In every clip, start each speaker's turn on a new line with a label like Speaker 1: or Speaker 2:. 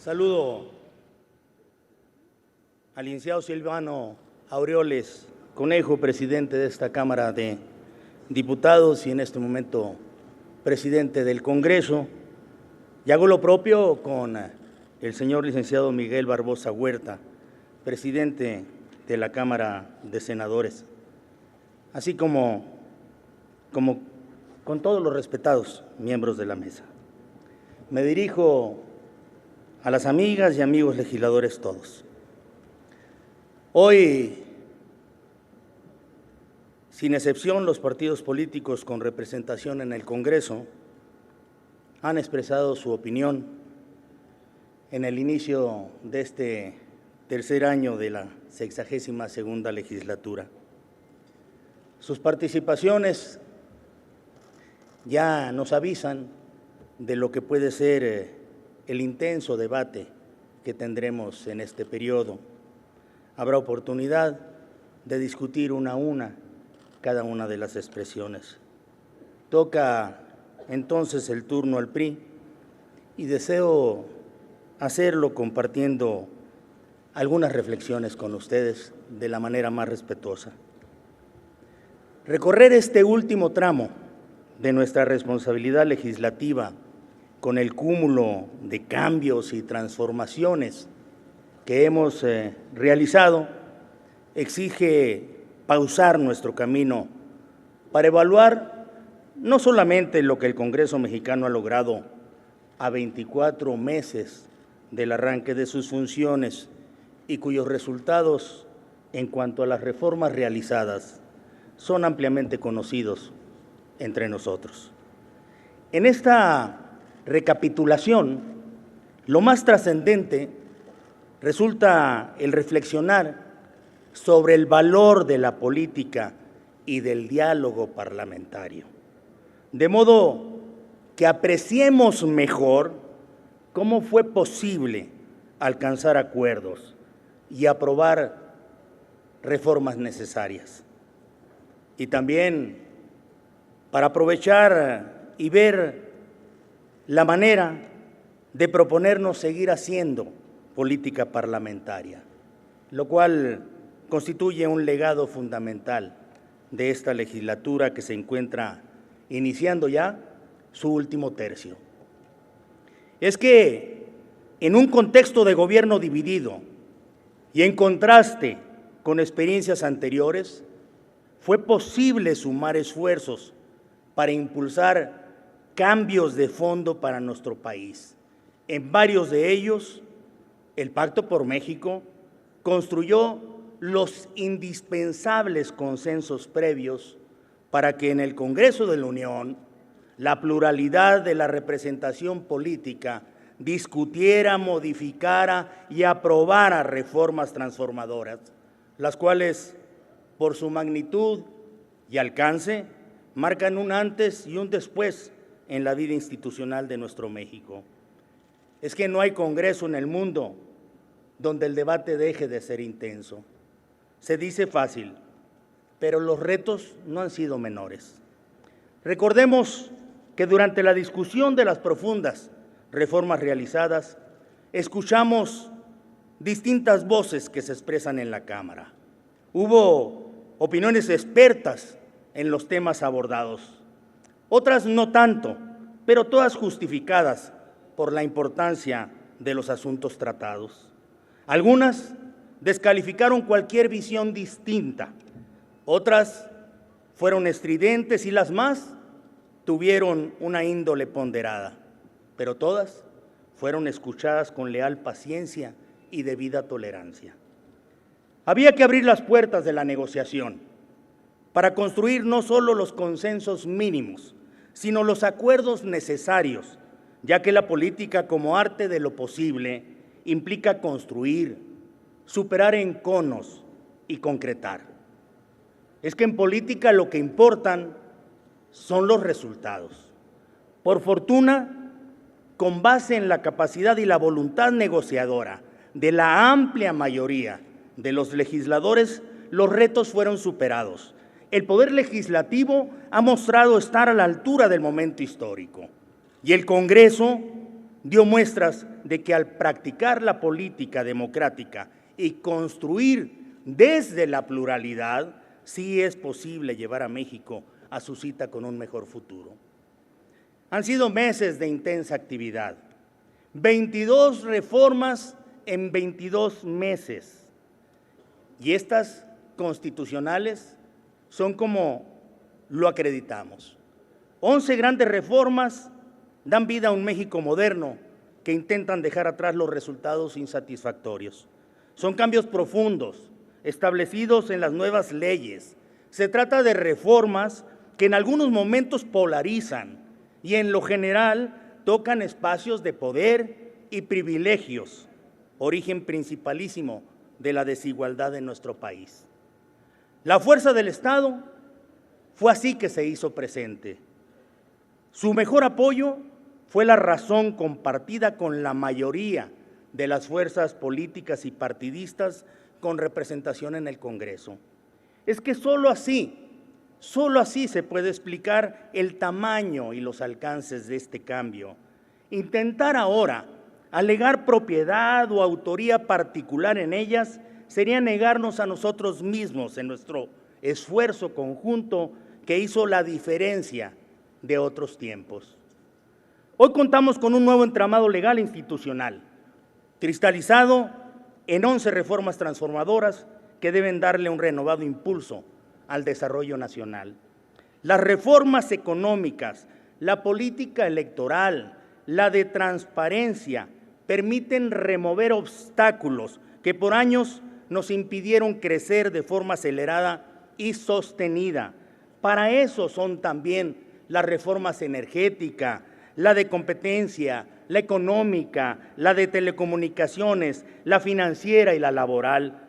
Speaker 1: Saludo al licenciado Silvano Aureoles Conejo, presidente de esta Cámara de Diputados y en este momento presidente del Congreso, y hago lo propio con el señor licenciado Miguel Barbosa Huerta, presidente de la Cámara de Senadores, así como con todos los respetados miembros de la mesa. Me dirijo a las amigas y amigos legisladores todos. Hoy, sin excepción, los partidos políticos con representación en el Congreso han expresado su opinión en el inicio de este tercer año de la 62ª legislatura. Sus participaciones ya nos avisan de lo que puede ser el intenso debate que tendremos en este periodo. Habrá oportunidad de discutir una a una cada una de las expresiones. Toca entonces el turno al PRI y deseo hacerlo compartiendo algunas reflexiones con ustedes de la manera más respetuosa. Recorrer este último tramo de nuestra responsabilidad legislativa con el cúmulo de cambios y transformaciones que hemos realizado exige pausar nuestro camino para evaluar no solamente lo que el Congreso mexicano ha logrado a 24 meses del arranque de sus funciones y cuyos resultados en cuanto a las reformas realizadas son ampliamente conocidos entre nosotros. En esta recapitulación, lo más trascendente resulta el reflexionar sobre el valor de la política y del diálogo parlamentario, de modo que apreciemos mejor cómo fue posible alcanzar acuerdos y aprobar reformas necesarias. Y también para aprovechar y ver la manera de proponernos seguir haciendo política parlamentaria, lo cual constituye un legado fundamental de esta legislatura que se encuentra iniciando ya su último tercio. Es que en un contexto de gobierno dividido y en contraste con experiencias anteriores, fue posible sumar esfuerzos para impulsar cambios de fondo para nuestro país. En varios de ellos, el Pacto por México construyó los indispensables consensos previos para que en el Congreso de la Unión la pluralidad de la representación política discutiera, modificara y aprobara reformas transformadoras, las cuales, por su magnitud y alcance, marcan un antes y un después en la vida institucional de nuestro México. Es que no hay Congreso en el mundo donde el debate deje de ser intenso. Se dice fácil, pero los retos no han sido menores. Recordemos que durante la discusión de las profundas reformas realizadas, escuchamos distintas voces que se expresan en la Cámara. Hubo opiniones expertas en los temas abordados, otras no tanto, pero todas justificadas por la importancia de los asuntos tratados. Algunas descalificaron cualquier visión distinta, otras fueron estridentes y las más tuvieron una índole ponderada, pero todas fueron escuchadas con leal paciencia y debida tolerancia. Había que abrir las puertas de la negociación para construir no solo los consensos mínimos, sino los acuerdos necesarios, ya que la política como arte de lo posible implica construir, superar enconos y concretar. Es que en política lo que importan son los resultados. Por fortuna, con base en la capacidad y la voluntad negociadora de la amplia mayoría de los legisladores, los retos fueron superados. El Poder Legislativo ha mostrado estar a la altura del momento histórico y el Congreso dio muestras de que al practicar la política democrática y construir desde la pluralidad, sí es posible llevar a México a su cita con un mejor futuro. Han sido meses de intensa actividad, 22 reformas en 22 meses, y estas constitucionales son como lo acreditamos. 11 grandes reformas dan vida a un México moderno que intentan dejar atrás los resultados insatisfactorios. Son cambios profundos, establecidos en las nuevas leyes. Se trata de reformas que en algunos momentos polarizan y en lo general tocan espacios de poder y privilegios, origen principalísimo de la desigualdad en nuestro país. La fuerza del Estado fue así que se hizo presente. Su mejor apoyo fue la razón compartida con la mayoría de las fuerzas políticas y partidistas con representación en el Congreso. Es que solo así se puede explicar el tamaño y los alcances de este cambio. Intentar ahora alegar propiedad o autoría particular en ellas sería negarnos a nosotros mismos en nuestro esfuerzo conjunto que hizo la diferencia de otros tiempos. Hoy contamos con un nuevo entramado legal e institucional, cristalizado en 11 reformas transformadoras que deben darle un renovado impulso al desarrollo nacional. Las reformas económicas, la política electoral, la de transparencia, permiten remover obstáculos que por años nos impidieron crecer de forma acelerada y sostenida. Para eso son también las reformas energéticas, la de competencia, la económica, la de telecomunicaciones, la financiera y la laboral.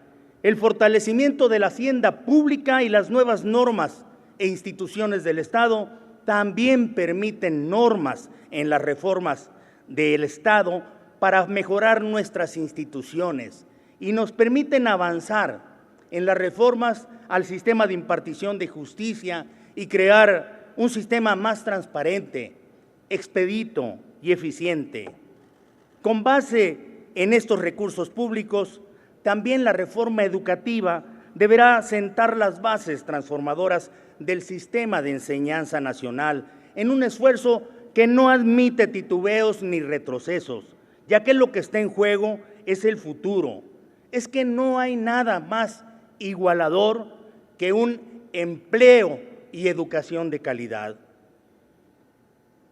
Speaker 1: El fortalecimiento de la hacienda pública y las nuevas normas e instituciones del Estado también permiten normas en las reformas del Estado para mejorar nuestras instituciones y nos permiten avanzar en las reformas al sistema de impartición de justicia y crear un sistema más transparente, expedito y eficiente. Con base en estos recursos públicos, también la reforma educativa deberá sentar las bases transformadoras del sistema de enseñanza nacional en un esfuerzo que no admite titubeos ni retrocesos, ya que lo que está en juego es el futuro. Es que no hay nada más igualador que un empleo y educación de calidad.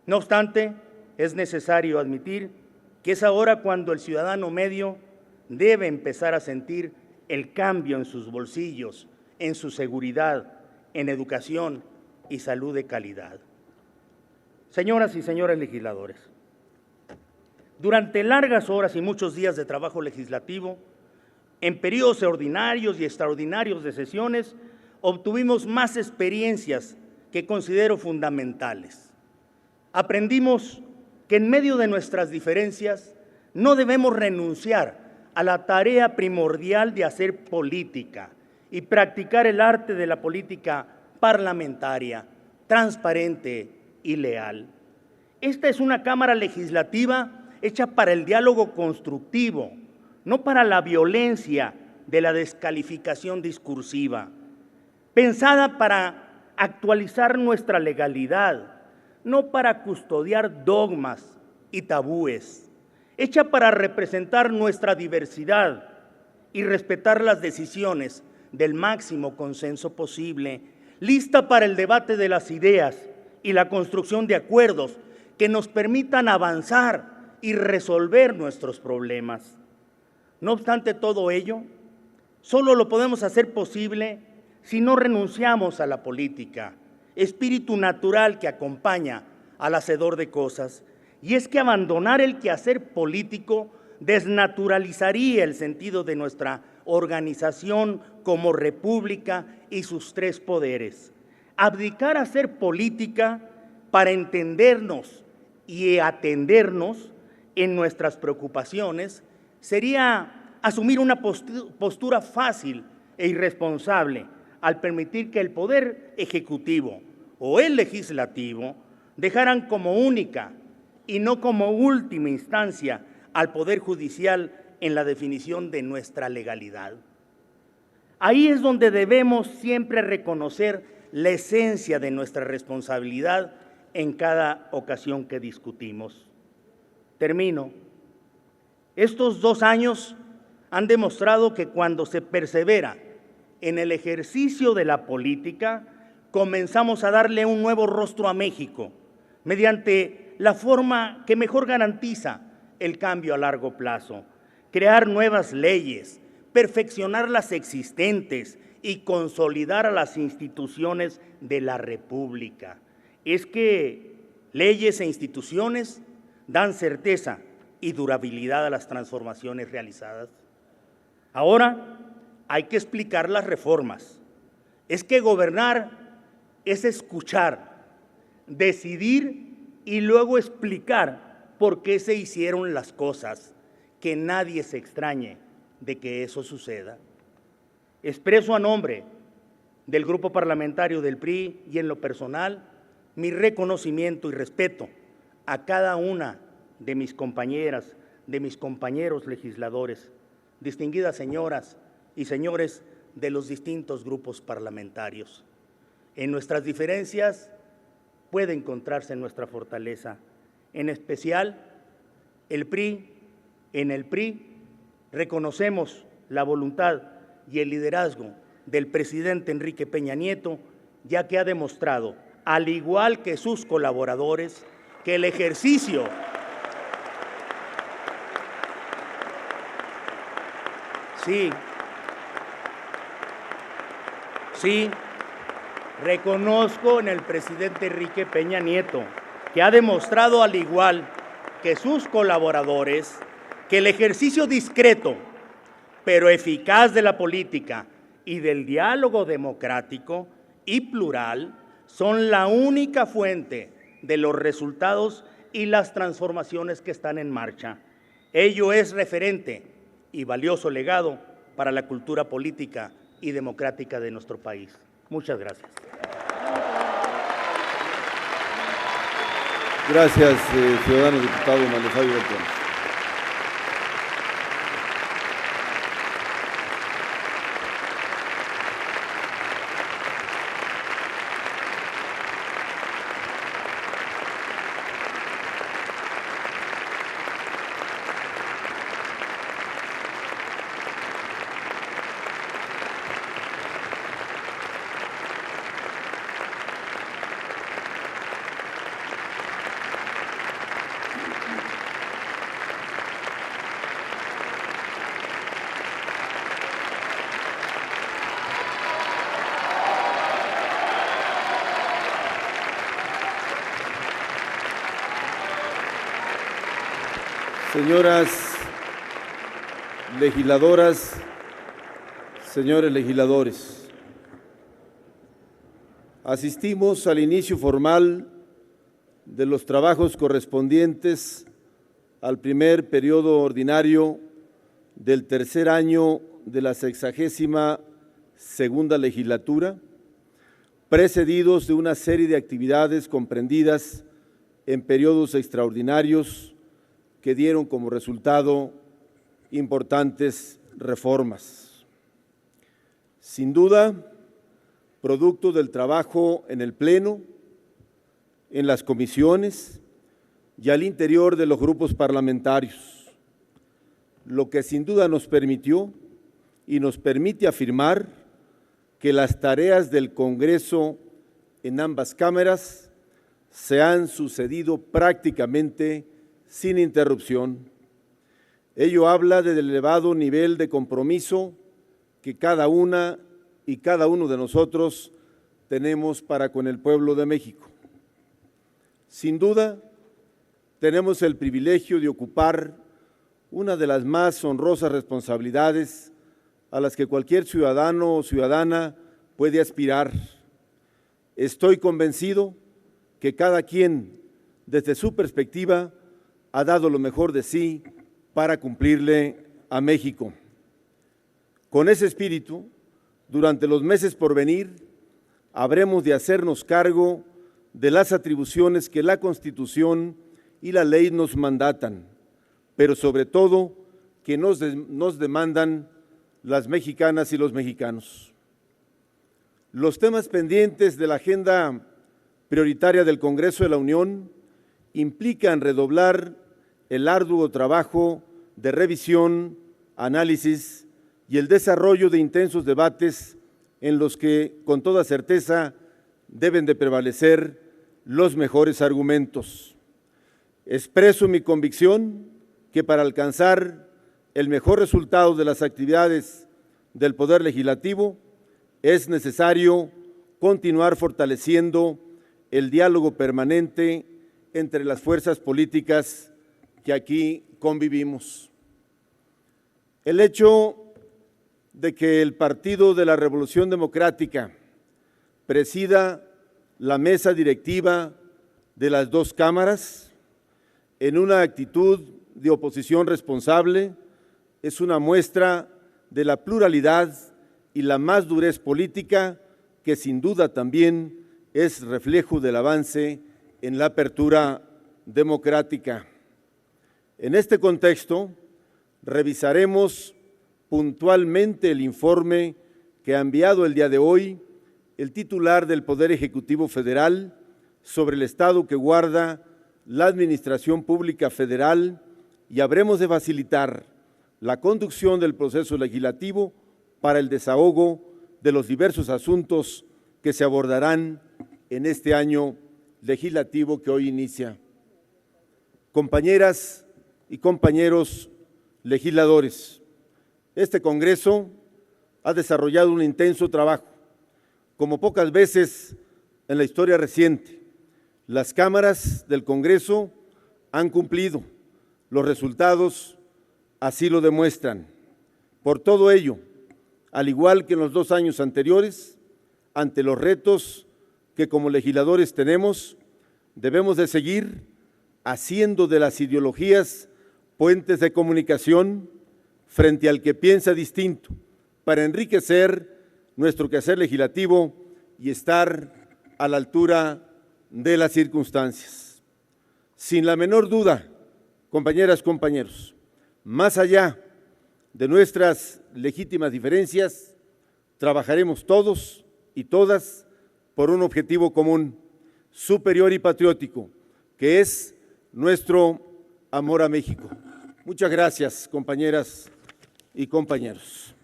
Speaker 1: No obstante, es necesario admitir que es ahora cuando el ciudadano medio debe empezar a sentir el cambio en sus bolsillos, en su seguridad, en educación y salud de calidad. Señoras y señores legisladores, durante largas horas y muchos días de trabajo legislativo, en periodos ordinarios y extraordinarios de sesiones, obtuvimos más experiencias que considero fundamentales. Aprendimos que en medio de nuestras diferencias no debemos renunciar a la tarea primordial de hacer política y practicar el arte de la política parlamentaria, transparente y leal. Esta es una Cámara Legislativa hecha para el diálogo constructivo, no para la violencia de la descalificación discursiva, pensada para actualizar nuestra legalidad, no para custodiar dogmas y tabúes, hecha para representar nuestra diversidad y respetar las decisiones del máximo consenso posible, lista para el debate de las ideas y la construcción de acuerdos que nos permitan avanzar y resolver nuestros problemas. No obstante todo ello, solo lo podemos hacer posible si no renunciamos a la política, espíritu natural que acompaña al hacedor de cosas. Y es que abandonar el quehacer político desnaturalizaría el sentido de nuestra organización como república y sus tres poderes. Abdicar a hacer política para entendernos y atendernos en nuestras preocupaciones sería asumir una postura fácil e irresponsable al permitir que el Poder Ejecutivo o el Legislativo dejaran como única y no como última instancia al Poder Judicial en la definición de nuestra legalidad. Ahí es donde debemos siempre reconocer la esencia de nuestra responsabilidad en cada ocasión que discutimos. Termino. Estos 2 años han demostrado que cuando se persevera en el ejercicio de la política, comenzamos a darle un nuevo rostro a México, mediante la forma que mejor garantiza el cambio a largo plazo, crear nuevas leyes, perfeccionar las existentes y consolidar a las instituciones de la República. Es que leyes e instituciones dan certeza y durabilidad a las transformaciones realizadas. Ahora hay que explicar las reformas. Es que gobernar es escuchar, decidir y luego explicar por qué se hicieron las cosas, que nadie se extrañe de que eso suceda. Expreso a nombre del Grupo Parlamentario del PRI y en lo personal mi reconocimiento y respeto a cada una de mis compañeras, de mis compañeros legisladores, distinguidas señoras y señores de los distintos grupos parlamentarios. En nuestras diferencias puede encontrarse nuestra fortaleza, en especial el PRI. En el PRI reconocemos la voluntad y el liderazgo del presidente Enrique Peña Nieto, ya que ha demostrado, al igual que sus colaboradores, que el ejercicio Sí, reconozco en el presidente Enrique Peña Nieto que ha demostrado, al igual que sus colaboradores, que el ejercicio discreto pero eficaz de la política y del diálogo democrático y plural son la única fuente de los resultados y las transformaciones que están en marcha. Ello es referente y valioso legado para la cultura política y democrática de nuestro país. Muchas gracias.
Speaker 2: Gracias, ciudadano diputado Manuel Fabio Beltrán. Señoras legisladoras, señores legisladores, asistimos al inicio formal de los trabajos correspondientes al primer periodo ordinario del tercer año de la 62ª legislatura, precedidos de una serie de actividades comprendidas en periodos extraordinarios que dieron como resultado importantes reformas. Sin duda, producto del trabajo en el Pleno, en las comisiones y al interior de los grupos parlamentarios, lo que sin duda nos permitió y nos permite afirmar que las tareas del Congreso en ambas cámaras se han sucedido prácticamente sin interrupción. Ello habla del elevado nivel de compromiso que cada una y cada uno de nosotros tenemos para con el pueblo de México. Sin duda, tenemos el privilegio de ocupar una de las más honrosas responsabilidades a las que cualquier ciudadano o ciudadana puede aspirar. Estoy convencido que cada quien, desde su perspectiva, ha dado lo mejor de sí para cumplirle a México. Con ese espíritu, durante los meses por venir, habremos de hacernos cargo de las atribuciones que la Constitución y la ley nos mandatan, pero sobre todo que nos demandan las mexicanas y los mexicanos. Los temas pendientes de la agenda prioritaria del Congreso de la Unión implican redoblar el arduo trabajo de revisión, análisis y el desarrollo de intensos debates en los que, con toda certeza, deben de prevalecer los mejores argumentos. Expreso mi convicción que para alcanzar el mejor resultado de las actividades del Poder Legislativo es necesario continuar fortaleciendo el diálogo permanente entre las fuerzas políticas que aquí convivimos. El hecho de que el Partido de la Revolución Democrática presida la mesa directiva de las dos cámaras en una actitud de oposición responsable es una muestra de la pluralidad y la madurez política que sin duda también es reflejo del avance en la apertura democrática. En este contexto, revisaremos puntualmente el informe que ha enviado el día de hoy el titular del Poder Ejecutivo Federal sobre el estado que guarda la Administración Pública Federal y habremos de facilitar la conducción del proceso legislativo para el desahogo de los diversos asuntos que se abordarán en este año legislativo que hoy inicia. Compañeras y compañeros legisladores, este Congreso ha desarrollado un intenso trabajo, como pocas veces en la historia reciente. Las cámaras del Congreso han cumplido, los resultados así lo demuestran. Por todo ello, al igual que en los 2 años anteriores, ante los retos que como legisladores tenemos, debemos de seguir haciendo de las ideologías puentes de comunicación frente al que piensa distinto, para enriquecer nuestro quehacer legislativo y estar a la altura de las circunstancias. Sin la menor duda, compañeras, compañeros, más allá de nuestras legítimas diferencias, trabajaremos todos y todas por un objetivo común, superior y patriótico, que es nuestro amor a México. Muchas gracias, compañeras y compañeros.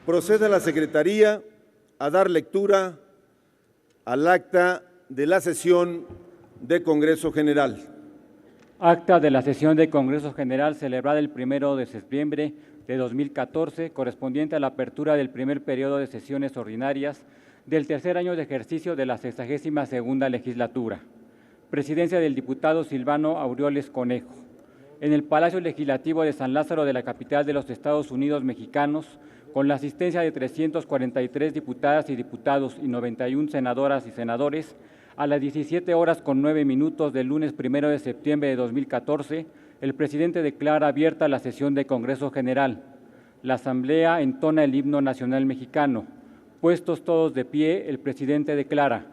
Speaker 2: Procede la Secretaría a dar lectura al acta de la sesión de Congreso General.
Speaker 3: Acta de la sesión de Congreso General celebrada el 1 de septiembre de 2014, correspondiente a la apertura del primer periodo de sesiones ordinarias del tercer año de ejercicio de la 62ª legislatura. Presidencia del diputado Silvano Aureoles Conejo. En el Palacio Legislativo de San Lázaro de la capital de los Estados Unidos mexicanos, con la asistencia de 343 diputadas y diputados y 91 senadoras y senadores, a las 17:09 del lunes 1 de septiembre de 2014, el presidente declara abierta la sesión de Congreso General. La Asamblea entona el himno nacional mexicano. Puestos todos de pie, el presidente declara: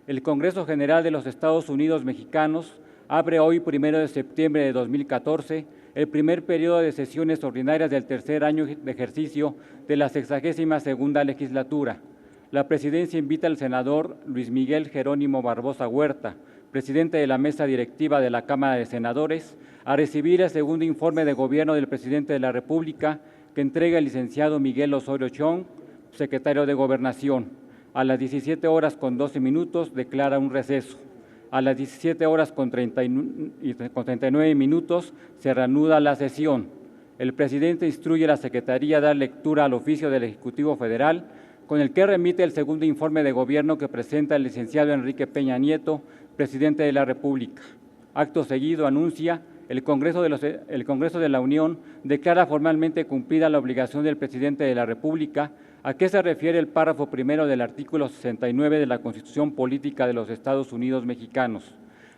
Speaker 3: el Congreso General de los Estados Unidos mexicanos abre hoy, 1 de septiembre de 2014, el primer periodo de sesiones ordinarias del tercer año de ejercicio de la 62ª legislatura. La presidencia invita al senador Luis Miguel Jerónimo Barbosa Huerta, presidente de la mesa directiva de la Cámara de Senadores, a recibir el segundo informe de gobierno del presidente de la República que entrega el licenciado Miguel Osorio Chong, secretario de Gobernación. A las 17:12 declara un receso. A las 17:39 se reanuda la sesión. El presidente instruye a la Secretaría a dar lectura al oficio del Ejecutivo Federal, con el que remite el segundo informe de gobierno que presenta el licenciado Enrique Peña Nieto, presidente de la República. Acto seguido anuncia: el Congreso de la Unión declara formalmente cumplida la obligación del presidente de la República, a que se refiere el párrafo primero del artículo 69 de la Constitución Política de los Estados Unidos Mexicanos.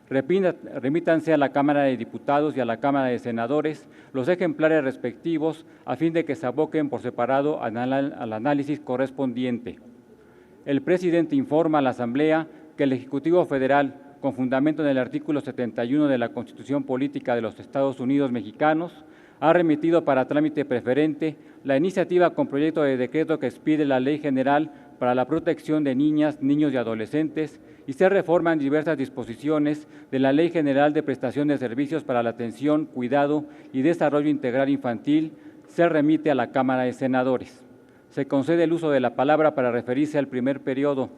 Speaker 3: Remítanse a la Cámara de Diputados y a la Cámara de Senadores los ejemplares respectivos a fin de que se aboquen por separado al análisis correspondiente. El presidente informa a la Asamblea que el Ejecutivo Federal, con fundamento en el artículo 71 de la Constitución Política de los Estados Unidos Mexicanos, ha remitido para trámite preferente la iniciativa con proyecto de decreto que expide la Ley General para la Protección de Niñas, Niños y Adolescentes y se reforman diversas disposiciones de la Ley General de Prestación de Servicios para la Atención, Cuidado y Desarrollo Integral Infantil, se remite a la Cámara de Senadores. Se concede el uso de la palabra para referirse al primer periodo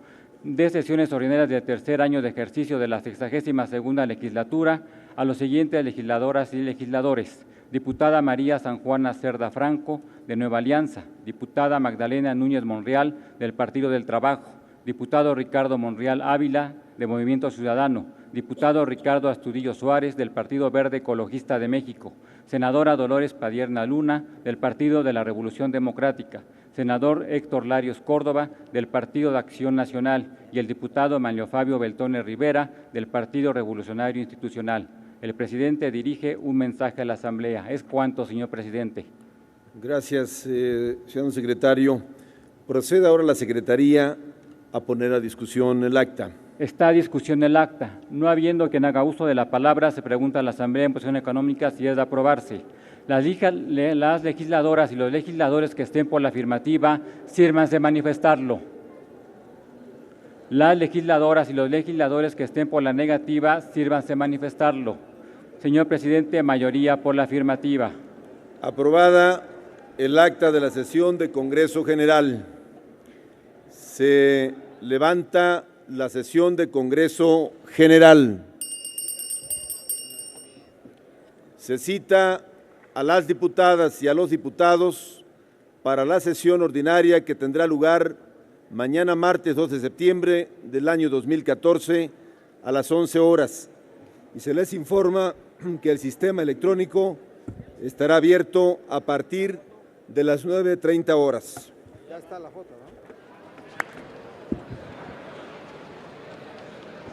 Speaker 3: de sesiones ordinarias del tercer año de ejercicio de la 62ª legislatura a los siguientes legisladoras y legisladores: diputada María San Juana Cerda Franco, de Nueva Alianza; diputada Magdalena Núñez Monreal, del Partido del Trabajo; diputado Ricardo Monreal Ávila, de Movimiento Ciudadano; diputado Ricardo Astudillo Suárez, del Partido Verde Ecologista de México; senadora Dolores Padierna Luna, del Partido de la Revolución Democrática; senador Héctor Larios Córdoba, del Partido de Acción Nacional, y el diputado Manlio Fabio Beltrones Rivera, del Partido Revolucionario Institucional. El presidente dirige un mensaje a la Asamblea. Es cuanto, señor presidente.
Speaker 2: Gracias, señor secretario. Procede ahora la Secretaría a poner a discusión el acta.
Speaker 3: Está a discusión el acta. No habiendo quien haga uso de la palabra, se pregunta a la Asamblea en posición económica si es de aprobarse. Las legisladoras y los legisladores que estén por la afirmativa, sírvanse manifestarlo. Las legisladoras y los legisladores que estén por la negativa, sírvanse manifestarlo. Señor presidente, mayoría por la afirmativa.
Speaker 2: Aprobada el acta de la sesión de Congreso General. Se levanta la sesión de Congreso General. Se cita a las diputadas y a los diputados para la sesión ordinaria que tendrá lugar mañana martes 2 de septiembre del año 2014 a las 11 horas. Y se les informa que el sistema electrónico estará abierto a partir de las 9:30 horas. Ya está la foto, ¿no?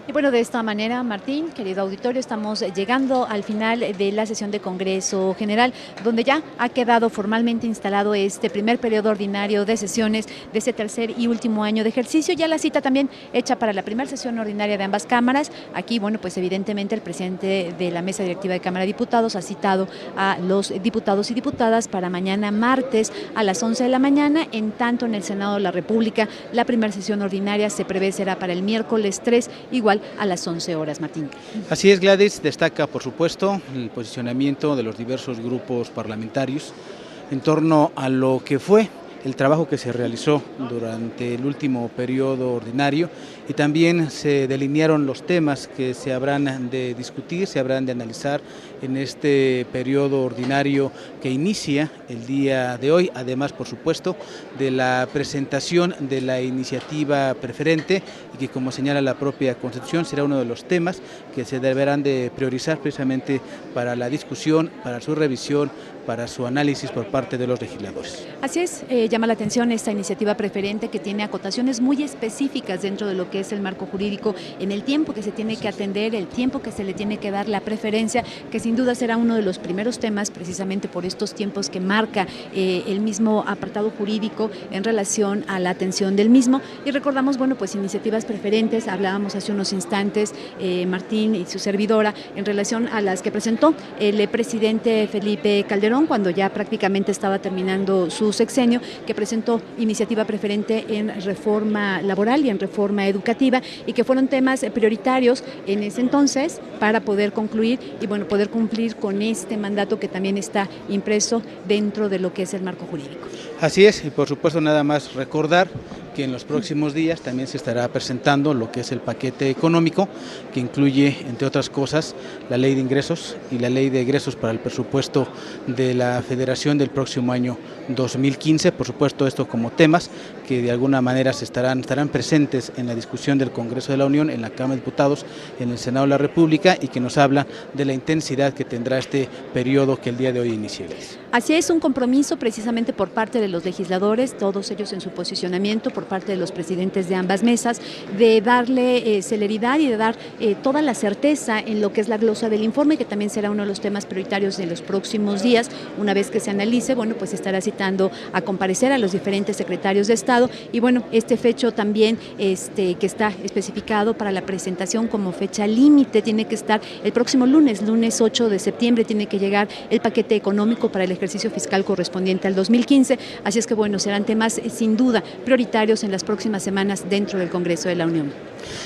Speaker 4: Y bueno, de esta manera, Martín, querido auditorio, estamos llegando al final de la sesión de Congreso General, donde ya ha quedado formalmente instalado este primer periodo ordinario de sesiones de este tercer y último año de ejercicio. Ya la cita también hecha para la primera sesión ordinaria de ambas cámaras. Aquí, bueno, pues evidentemente el presidente de la Mesa Directiva de Cámara de Diputados ha citado a los diputados y diputadas para mañana martes a las 11 de la mañana. En tanto, en el Senado de la República, la primera sesión ordinaria se prevé será para el miércoles 3, igual a las 11 horas, Martín.
Speaker 5: Así es, Gladys, destaca por supuesto el posicionamiento de los diversos grupos parlamentarios en torno a lo que fue el trabajo que se realizó durante el último periodo ordinario y también se delinearon los temas que se habrán de discutir, se habrán de analizar en este periodo ordinario que inicia el día de hoy, además por supuesto de la presentación de la iniciativa preferente y que, como señala la propia Constitución, será uno de los temas que se deberán de priorizar precisamente para la discusión, para su revisión, para su análisis por parte de los legisladores.
Speaker 4: Así es, llama la atención esta iniciativa preferente que tiene acotaciones muy específicas dentro de lo que es el marco jurídico, en el tiempo que se tiene que atender, el tiempo que se le tiene que dar, la preferencia, que sin duda será uno de los primeros temas precisamente por estos tiempos que marca el mismo apartado jurídico en relación a la atención del mismo. Y recordamos, bueno, pues iniciativas preferentes, hablábamos hace unos instantes, Martín y su servidora, en relación a las que presentó el presidente Felipe Calderón, cuando ya prácticamente estaba terminando su sexenio, que presentó iniciativa preferente en reforma laboral y en reforma educativa, y que fueron temas prioritarios en ese entonces para poder concluir y bueno, poder cumplir con este mandato que también está impreso dentro de lo que es el marco jurídico.
Speaker 5: Así es, y por supuesto nada más recordar que en los próximos días también se estará presentando lo que es el paquete económico, que incluye, entre otras cosas, la ley de ingresos y la ley de egresos para el presupuesto de la Federación del próximo año 2015. Por supuesto, esto como temas que de alguna manera estarán presentes en la discusión del Congreso de la Unión, en la Cámara de Diputados, en el Senado de la República, y que nos habla de la intensidad que tendrá este periodo que el día de hoy inicia.
Speaker 4: Así es, un compromiso precisamente por parte de los legisladores, todos ellos en su posicionamiento por parte de los presidentes de ambas mesas, de darle celeridad y de dar toda la certeza en lo que es la glosa del informe, que también será uno de los temas prioritarios de los próximos días. Una vez que se analice, bueno, pues estará citando a comparecer a los diferentes secretarios de Estado y bueno, este fecho también que está especificado para la presentación como fecha límite tiene que estar el próximo lunes 8 de septiembre, tiene que llegar el paquete económico para el ejercicio fiscal correspondiente al 2015, así es que bueno, serán temas sin duda prioritarios en las próximas semanas dentro del Congreso de la Unión.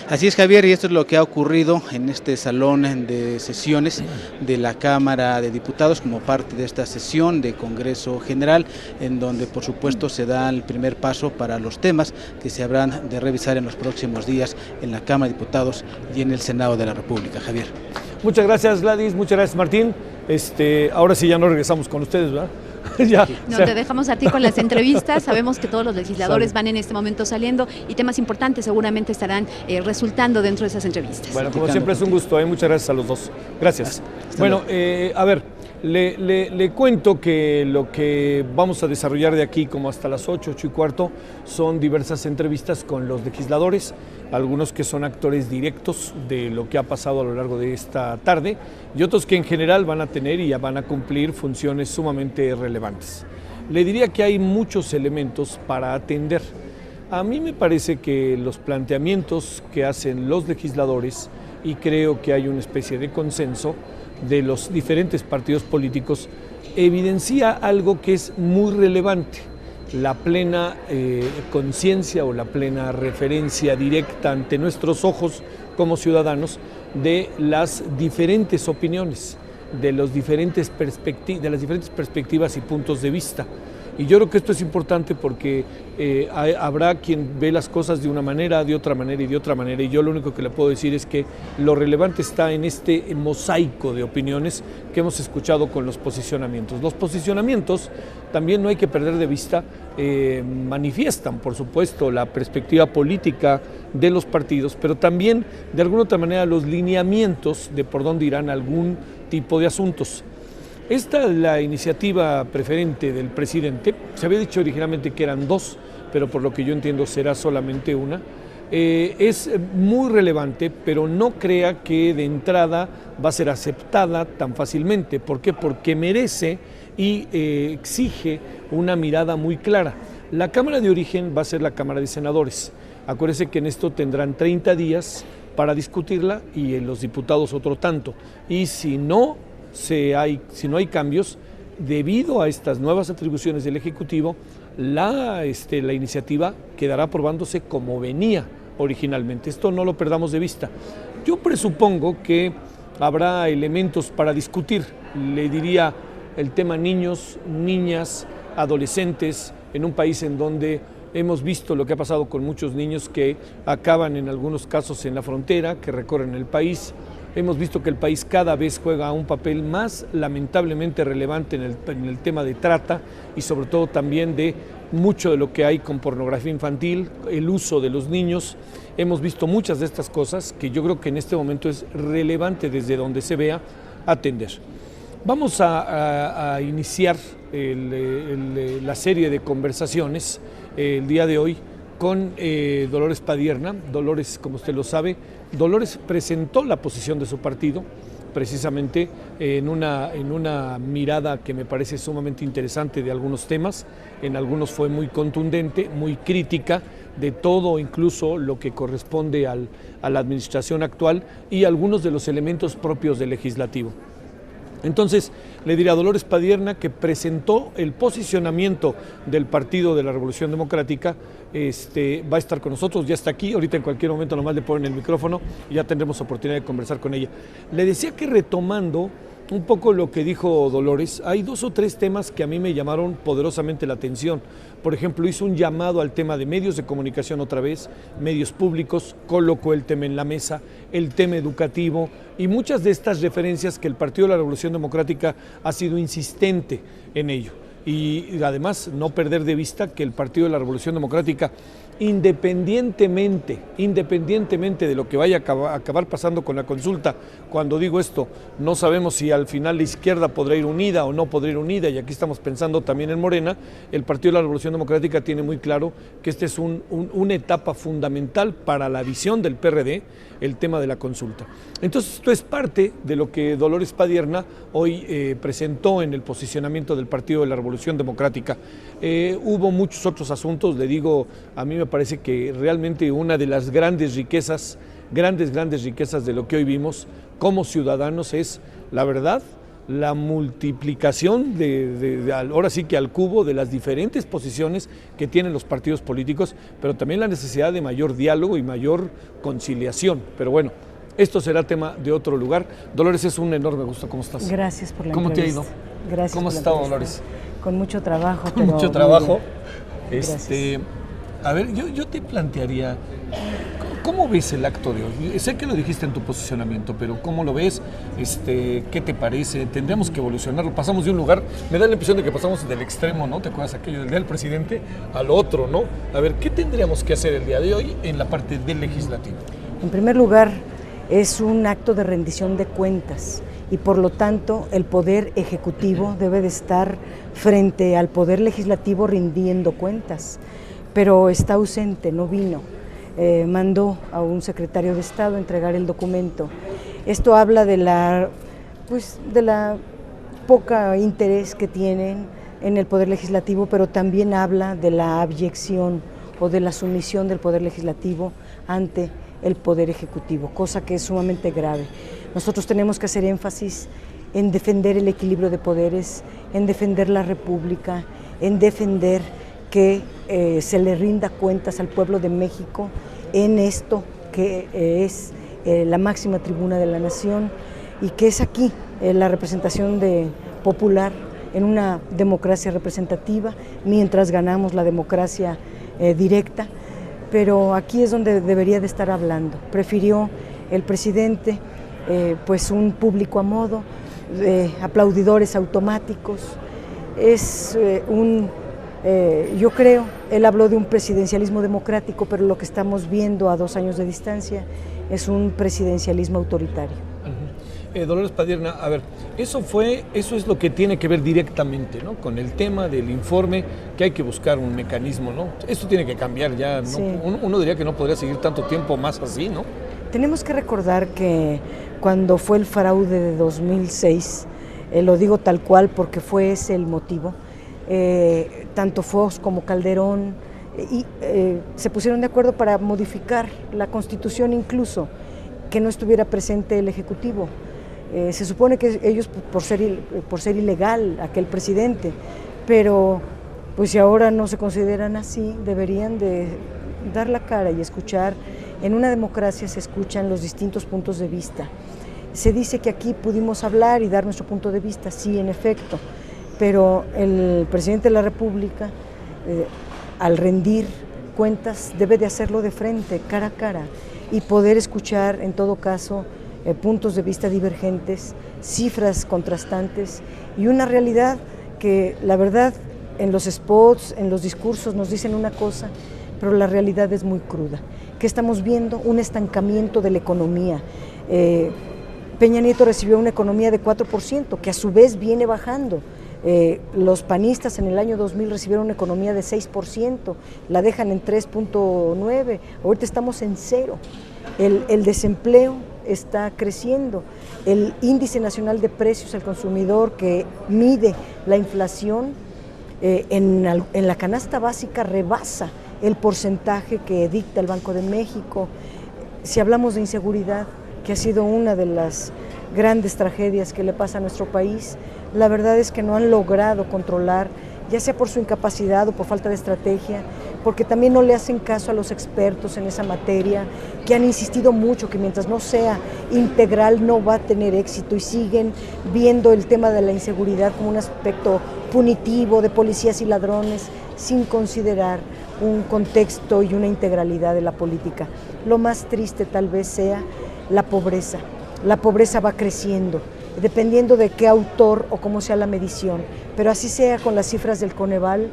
Speaker 5: Así es, Javier, y esto es lo que ha ocurrido en este salón de sesiones de la Cámara de Diputados como parte de esta sesión de Congreso General, en donde por supuesto se da el primer paso para los temas que se habrán de revisar en los próximos días en la Cámara de Diputados y en el Senado de la República. Javier.
Speaker 6: Muchas gracias, Gladys, muchas gracias, Martín. Ahora sí ya no regresamos con ustedes, ¿verdad? Ya,
Speaker 4: no, te dejamos a ti con las entrevistas. Sabemos que todos los legisladores van en este momento saliendo y temas importantes seguramente estarán resultando dentro de esas entrevistas.
Speaker 6: Bueno, como siempre es un gusto, muchas gracias a los dos. Gracias. Bueno, a ver, le cuento que lo que vamos a desarrollar de aquí como hasta las 8:15 son diversas entrevistas con los legisladores, algunos que son actores directos de lo que ha pasado a lo largo de esta tarde y otros que en general van a tener y ya van a cumplir funciones sumamente relevantes. Le diría que hay muchos elementos para atender. A mí me parece que los planteamientos que hacen los legisladores, y creo que hay una especie de consenso de los diferentes partidos políticos, evidencia algo que es muy relevante: la plena conciencia o la plena referencia directa ante nuestros ojos como ciudadanos de las diferentes opiniones, de las diferentes perspectivas y puntos de vista. Y yo creo que esto es importante porque habrá quien ve las cosas de una manera, de otra manera y de otra manera, y yo lo único que le puedo decir es que lo relevante está en este mosaico de opiniones que hemos escuchado con los posicionamientos. Los posicionamientos también no hay que perder de vista, manifiestan por supuesto la perspectiva política de los partidos, pero también de alguna otra manera los lineamientos de por dónde irán algún tipo de asuntos. Esta es la iniciativa preferente del presidente. Se había dicho originalmente que eran dos, pero por lo que yo entiendo será solamente una. Es muy relevante, pero no crea que de entrada va a ser aceptada tan fácilmente. ¿Por qué? Porque merece y exige una mirada muy clara. La Cámara de Origen va a ser la Cámara de Senadores. Acuérdense que en esto tendrán 30 días para discutirla y los diputados otro tanto. Y si no hay cambios, debido a estas nuevas atribuciones del Ejecutivo, la iniciativa quedará aprobándose como venía originalmente. Esto no lo perdamos de vista. Yo presupongo que habrá elementos para discutir, le diría el tema niños, niñas, adolescentes, en un país en donde hemos visto lo que ha pasado con muchos niños que acaban en algunos casos en la frontera, que recorren el país. Hemos visto que el país cada vez juega un papel más lamentablemente relevante en el tema de trata y sobre todo también de mucho de lo que hay con pornografía infantil, el uso de los niños. Hemos visto muchas de estas cosas que yo creo que en este momento es relevante desde donde se vea atender. Vamos a iniciar la serie de conversaciones el día de hoy con Dolores Padierna. Dolores, como usted lo sabe, Dolores presentó la posición de su partido precisamente en una mirada que me parece sumamente interesante de algunos temas. En algunos fue muy contundente, muy crítica de todo, incluso lo que corresponde a la administración actual y algunos de los elementos propios del legislativo. Entonces, le diré a Dolores Padierna que presentó el posicionamiento del Partido de la Revolución Democrática, va a estar con nosotros, ya está aquí, ahorita en cualquier momento nomás le ponen el micrófono y ya tendremos oportunidad de conversar con ella. Le decía que retomando un poco lo que dijo Dolores, hay 2 o 3 temas que a mí me llamaron poderosamente la atención. Por ejemplo, hizo un llamado al tema de medios de comunicación otra vez, medios públicos, colocó el tema en la mesa, el tema educativo y muchas de estas referencias que el Partido de la Revolución Democrática ha sido insistente en ello. Y además no perder de vista que el Partido de la Revolución Democrática, independientemente de lo que vaya a acabar pasando con la consulta cuando digo esto, no sabemos si al final la izquierda podrá ir unida o no podrá ir unida, y aquí estamos pensando también en Morena. El Partido de la Revolución Democrática tiene muy claro que este es una etapa fundamental para la visión del PRD, el tema de la consulta. Entonces esto es parte de lo que Dolores Padierna hoy presentó en el posicionamiento del Partido de la Revolución Democrática. Hubo muchos otros asuntos, le digo, a mí me parece que realmente una de las grandes riquezas de lo que hoy vimos como ciudadanos es, la verdad, la multiplicación ahora sí que al cubo de las diferentes posiciones que tienen los partidos políticos, pero también la necesidad de mayor diálogo y mayor conciliación. Pero bueno, esto será tema de otro lugar. Dolores, es un enorme gusto. ¿Cómo estás?
Speaker 7: Gracias por la
Speaker 6: ¿Cómo
Speaker 7: entrevista.
Speaker 6: te ha ido?
Speaker 7: Gracias.
Speaker 6: ¿Cómo has estado, Dolores?
Speaker 7: Con mucho trabajo.
Speaker 6: Con mucho trabajo.
Speaker 7: Gracias.
Speaker 6: A ver, yo te plantearía, ¿cómo ves el acto de hoy? Sé que lo dijiste en tu posicionamiento, pero ¿cómo lo ves? ¿Qué te parece? ¿Tendremos que evolucionarlo? Pasamos de un lugar, me da la impresión de que pasamos del extremo, ¿no? ¿Te acuerdas aquello del día del presidente? Al otro, ¿no? A ver, ¿qué tendríamos que hacer el día de hoy en la parte del legislativo?
Speaker 7: En primer lugar, es un acto de rendición de cuentas y por lo tanto el Poder Ejecutivo debe de estar frente al Poder Legislativo rindiendo cuentas, pero está ausente, no vino. Mandó a un secretario de Estado a entregar el documento. Esto habla de la poca interés que tienen en el Poder Legislativo, pero también habla de la abyección o de la sumisión del Poder Legislativo ante el Poder Ejecutivo, cosa que es sumamente grave. Nosotros tenemos que hacer énfasis en defender el equilibrio de poderes, en defender la República, en defender que se le rinda cuentas al pueblo de México en esto que es la máxima tribuna de la nación y que es aquí la representación popular en una democracia representativa, mientras ganamos la democracia directa, pero aquí es donde debería de estar hablando. Prefirió el presidente pues un público a modo, aplaudidores automáticos, yo creo, él habló de un presidencialismo democrático, pero lo que estamos viendo a 2 años de distancia es un presidencialismo autoritario.
Speaker 6: Dolores Padierna, a ver, eso es lo que tiene que ver directamente, ¿no?, con el tema del informe, que hay que buscar un mecanismo, ¿no? Esto tiene que cambiar ya, ¿no? Sí. Uno diría que no podría seguir tanto tiempo más así, ¿no?
Speaker 7: Tenemos que recordar que cuando fue el fraude de 2006, lo digo tal cual porque fue ese el motivo, tanto Fox como Calderón se pusieron de acuerdo para modificar la Constitución, incluso que no estuviera presente el Ejecutivo. Se supone que ellos, por ser ilegal aquel presidente, pero pues si ahora no se consideran así, deberían de dar la cara y escuchar. En una democracia se escuchan los distintos puntos de vista. Se dice que aquí pudimos hablar y dar nuestro punto de vista, sí, en efecto, pero el presidente de la República, al rendir cuentas, debe de hacerlo de frente, cara a cara, y poder escuchar, en todo caso, puntos de vista divergentes, cifras contrastantes y una realidad que, la verdad, en los spots, en los discursos nos dicen una cosa, pero la realidad es muy cruda. ¿Qué estamos viendo? Un estancamiento de la economía. Peña Nieto recibió una economía de 4%, que a su vez viene bajando. Los panistas en el año 2000 recibieron una economía de 6%, la dejan en 3.9%, ahorita estamos en 0%. El desempleo está creciendo, el índice nacional de precios al consumidor que mide la inflación en la canasta básica rebasa el porcentaje que dicta el Banco de México. Si hablamos de inseguridad, que ha sido una de las grandes tragedias que le pasa a nuestro país, la verdad es que no han logrado controlar, ya sea por su incapacidad o por falta de estrategia, porque también no le hacen caso a los expertos en esa materia, que han insistido mucho que mientras no sea integral no va a tener éxito y siguen viendo el tema de la inseguridad como un aspecto punitivo de policías y ladrones, sin considerar un contexto y una integralidad de la política. Lo más triste tal vez sea la pobreza. La pobreza va creciendo, dependiendo de qué autor o cómo sea la medición, pero así sea con las cifras del Coneval,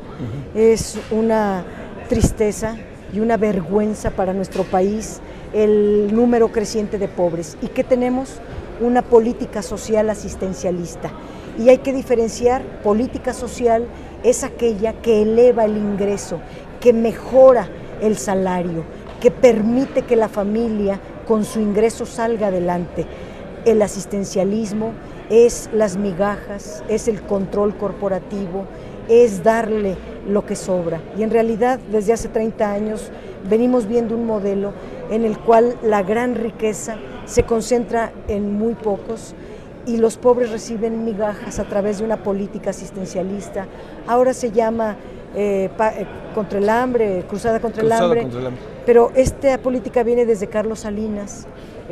Speaker 7: es una tristeza y una vergüenza para nuestro país el número creciente de pobres. ¿Y qué tenemos? una política social asistencialista. Y hay que diferenciar: política social es aquella que eleva el ingreso, que mejora el salario, que permite que la familia con su ingreso salga adelante. El asistencialismo es las migajas, es el control corporativo, es darle lo que sobra. Y en realidad, desde hace 30 años venimos viendo un modelo en el cual la gran riqueza se concentra en muy pocos y los pobres reciben migajas a través de una política asistencialista. Ahora se llama contra el hambre, cruzada contra el hambre, pero esta política viene desde Carlos Salinas,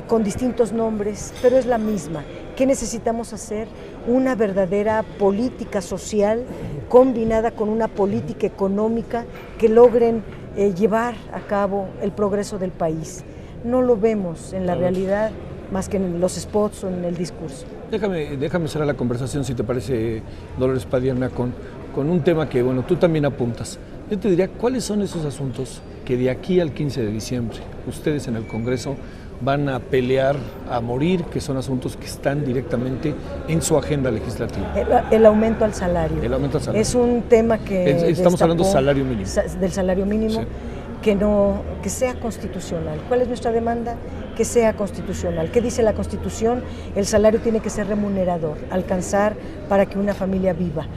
Speaker 7: con distintos nombres, pero es la misma. ¿Qué necesitamos hacer? Una verdadera política social combinada con una política económica que logren llevar a cabo el progreso del país. No lo vemos en la realidad más que en los spots o en el discurso.
Speaker 6: Déjame cerrar la conversación, si te parece, Dolores Padierna, con un tema que, bueno, tú también apuntas. Yo te diría, ¿cuáles son esos asuntos que de aquí al 15 de diciembre ustedes en el Congreso van a pelear a morir, que son asuntos que están directamente en su agenda legislativa?
Speaker 7: El aumento al salario.
Speaker 6: El aumento al salario.
Speaker 7: Es un tema que
Speaker 6: estamos hablando salario mínimo.
Speaker 7: Del salario mínimo, sí. Que sea constitucional. ¿Cuál es nuestra demanda? Que sea constitucional. ¿Qué dice la Constitución? El salario tiene que ser remunerador, alcanzar para que una familia viva,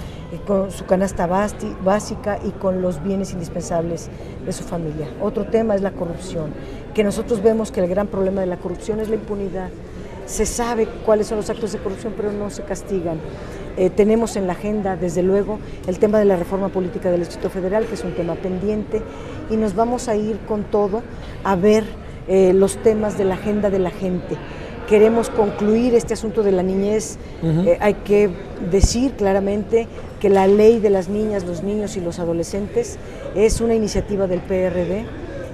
Speaker 7: con su canasta básica y con los bienes indispensables de su familia. Otro tema es la corrupción, que nosotros vemos que el gran problema de la corrupción es la impunidad. Se sabe cuáles son los actos de corrupción, pero no se castigan. Tenemos en la agenda, desde luego, el tema de la reforma política del Distrito Federal, que es un tema pendiente, y nos vamos a ir con todo a ver los temas de la agenda de la gente. Queremos concluir este asunto de la niñez. Hay que decir claramente que la ley de las niñas, los niños y los adolescentes es una iniciativa del PRD,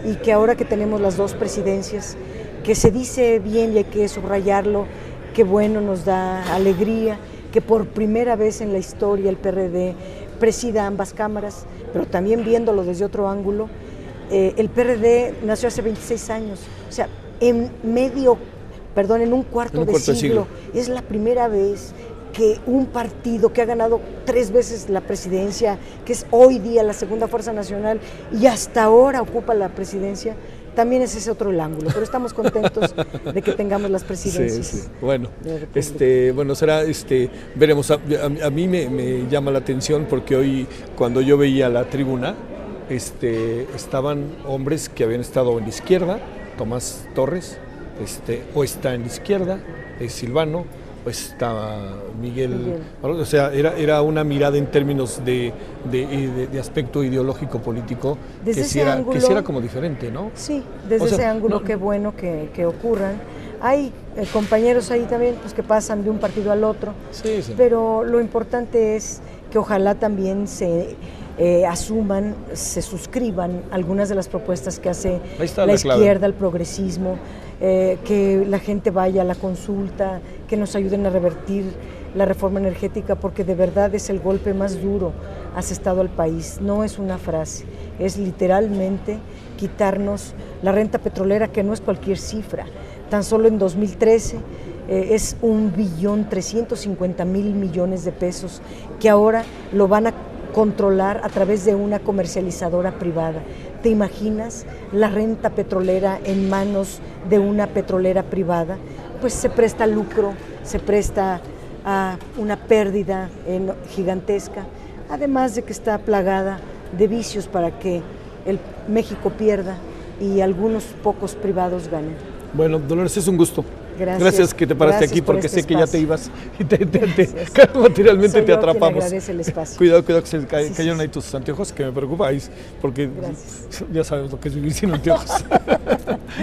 Speaker 7: y que ahora que tenemos las dos presidencias, que se dice bien y hay que subrayarlo, que bueno, nos da alegría que por primera vez en la historia el PRD presida ambas cámaras, pero también viéndolo desde otro ángulo, el PRD nació hace 26 años, o sea, en un cuarto de siglo, es la primera vez que un partido que ha ganado 3 veces la presidencia, que es hoy día la segunda fuerza nacional y hasta ahora ocupa la presidencia, también es ese otro el ángulo, pero estamos contentos de que tengamos las presidencias.
Speaker 6: Sí. Bueno, será, veremos. A mí me llama la atención porque hoy, cuando yo veía la tribuna, estaban hombres que habían estado en la izquierda, Tomás Torres, o está en la izquierda, Silvano, o está Miguel. O sea, era una mirada en términos de aspecto ideológico político que sí era como diferente, ¿no?
Speaker 7: Sí, desde ese ángulo, qué bueno que ocurran. Hay compañeros ahí también pues, que pasan de un partido al otro, sí. Pero lo importante es que ojalá también se asuman, se suscriban algunas de las propuestas que hace la izquierda, el progresismo, que la gente vaya a la consulta, que nos ayuden a revertir la reforma energética, porque de verdad es el golpe más duro asestado al país. No es una frase, es literalmente quitarnos la renta petrolera, que no es cualquier cifra. Tan solo en 2013 es 1.350.000 millones de pesos, que ahora lo van a controlar a través de una comercializadora privada. ¿Te imaginas la renta petrolera en manos de una petrolera privada? Pues se presta al lucro, se presta a una pérdida gigantesca, además de que está plagada de vicios para que el México pierda y algunos pocos privados ganen.
Speaker 6: Bueno, Dolores, es un gusto.
Speaker 7: Gracias
Speaker 6: que te paraste aquí, porque sé que ya te ibas y materialmente
Speaker 7: Soy
Speaker 6: te atrapamos.
Speaker 7: El espacio.
Speaker 6: Cuidado que se cayeron ahí tus anteojos, que me preocupáis, porque ya sabes lo que es vivir sin anteojos.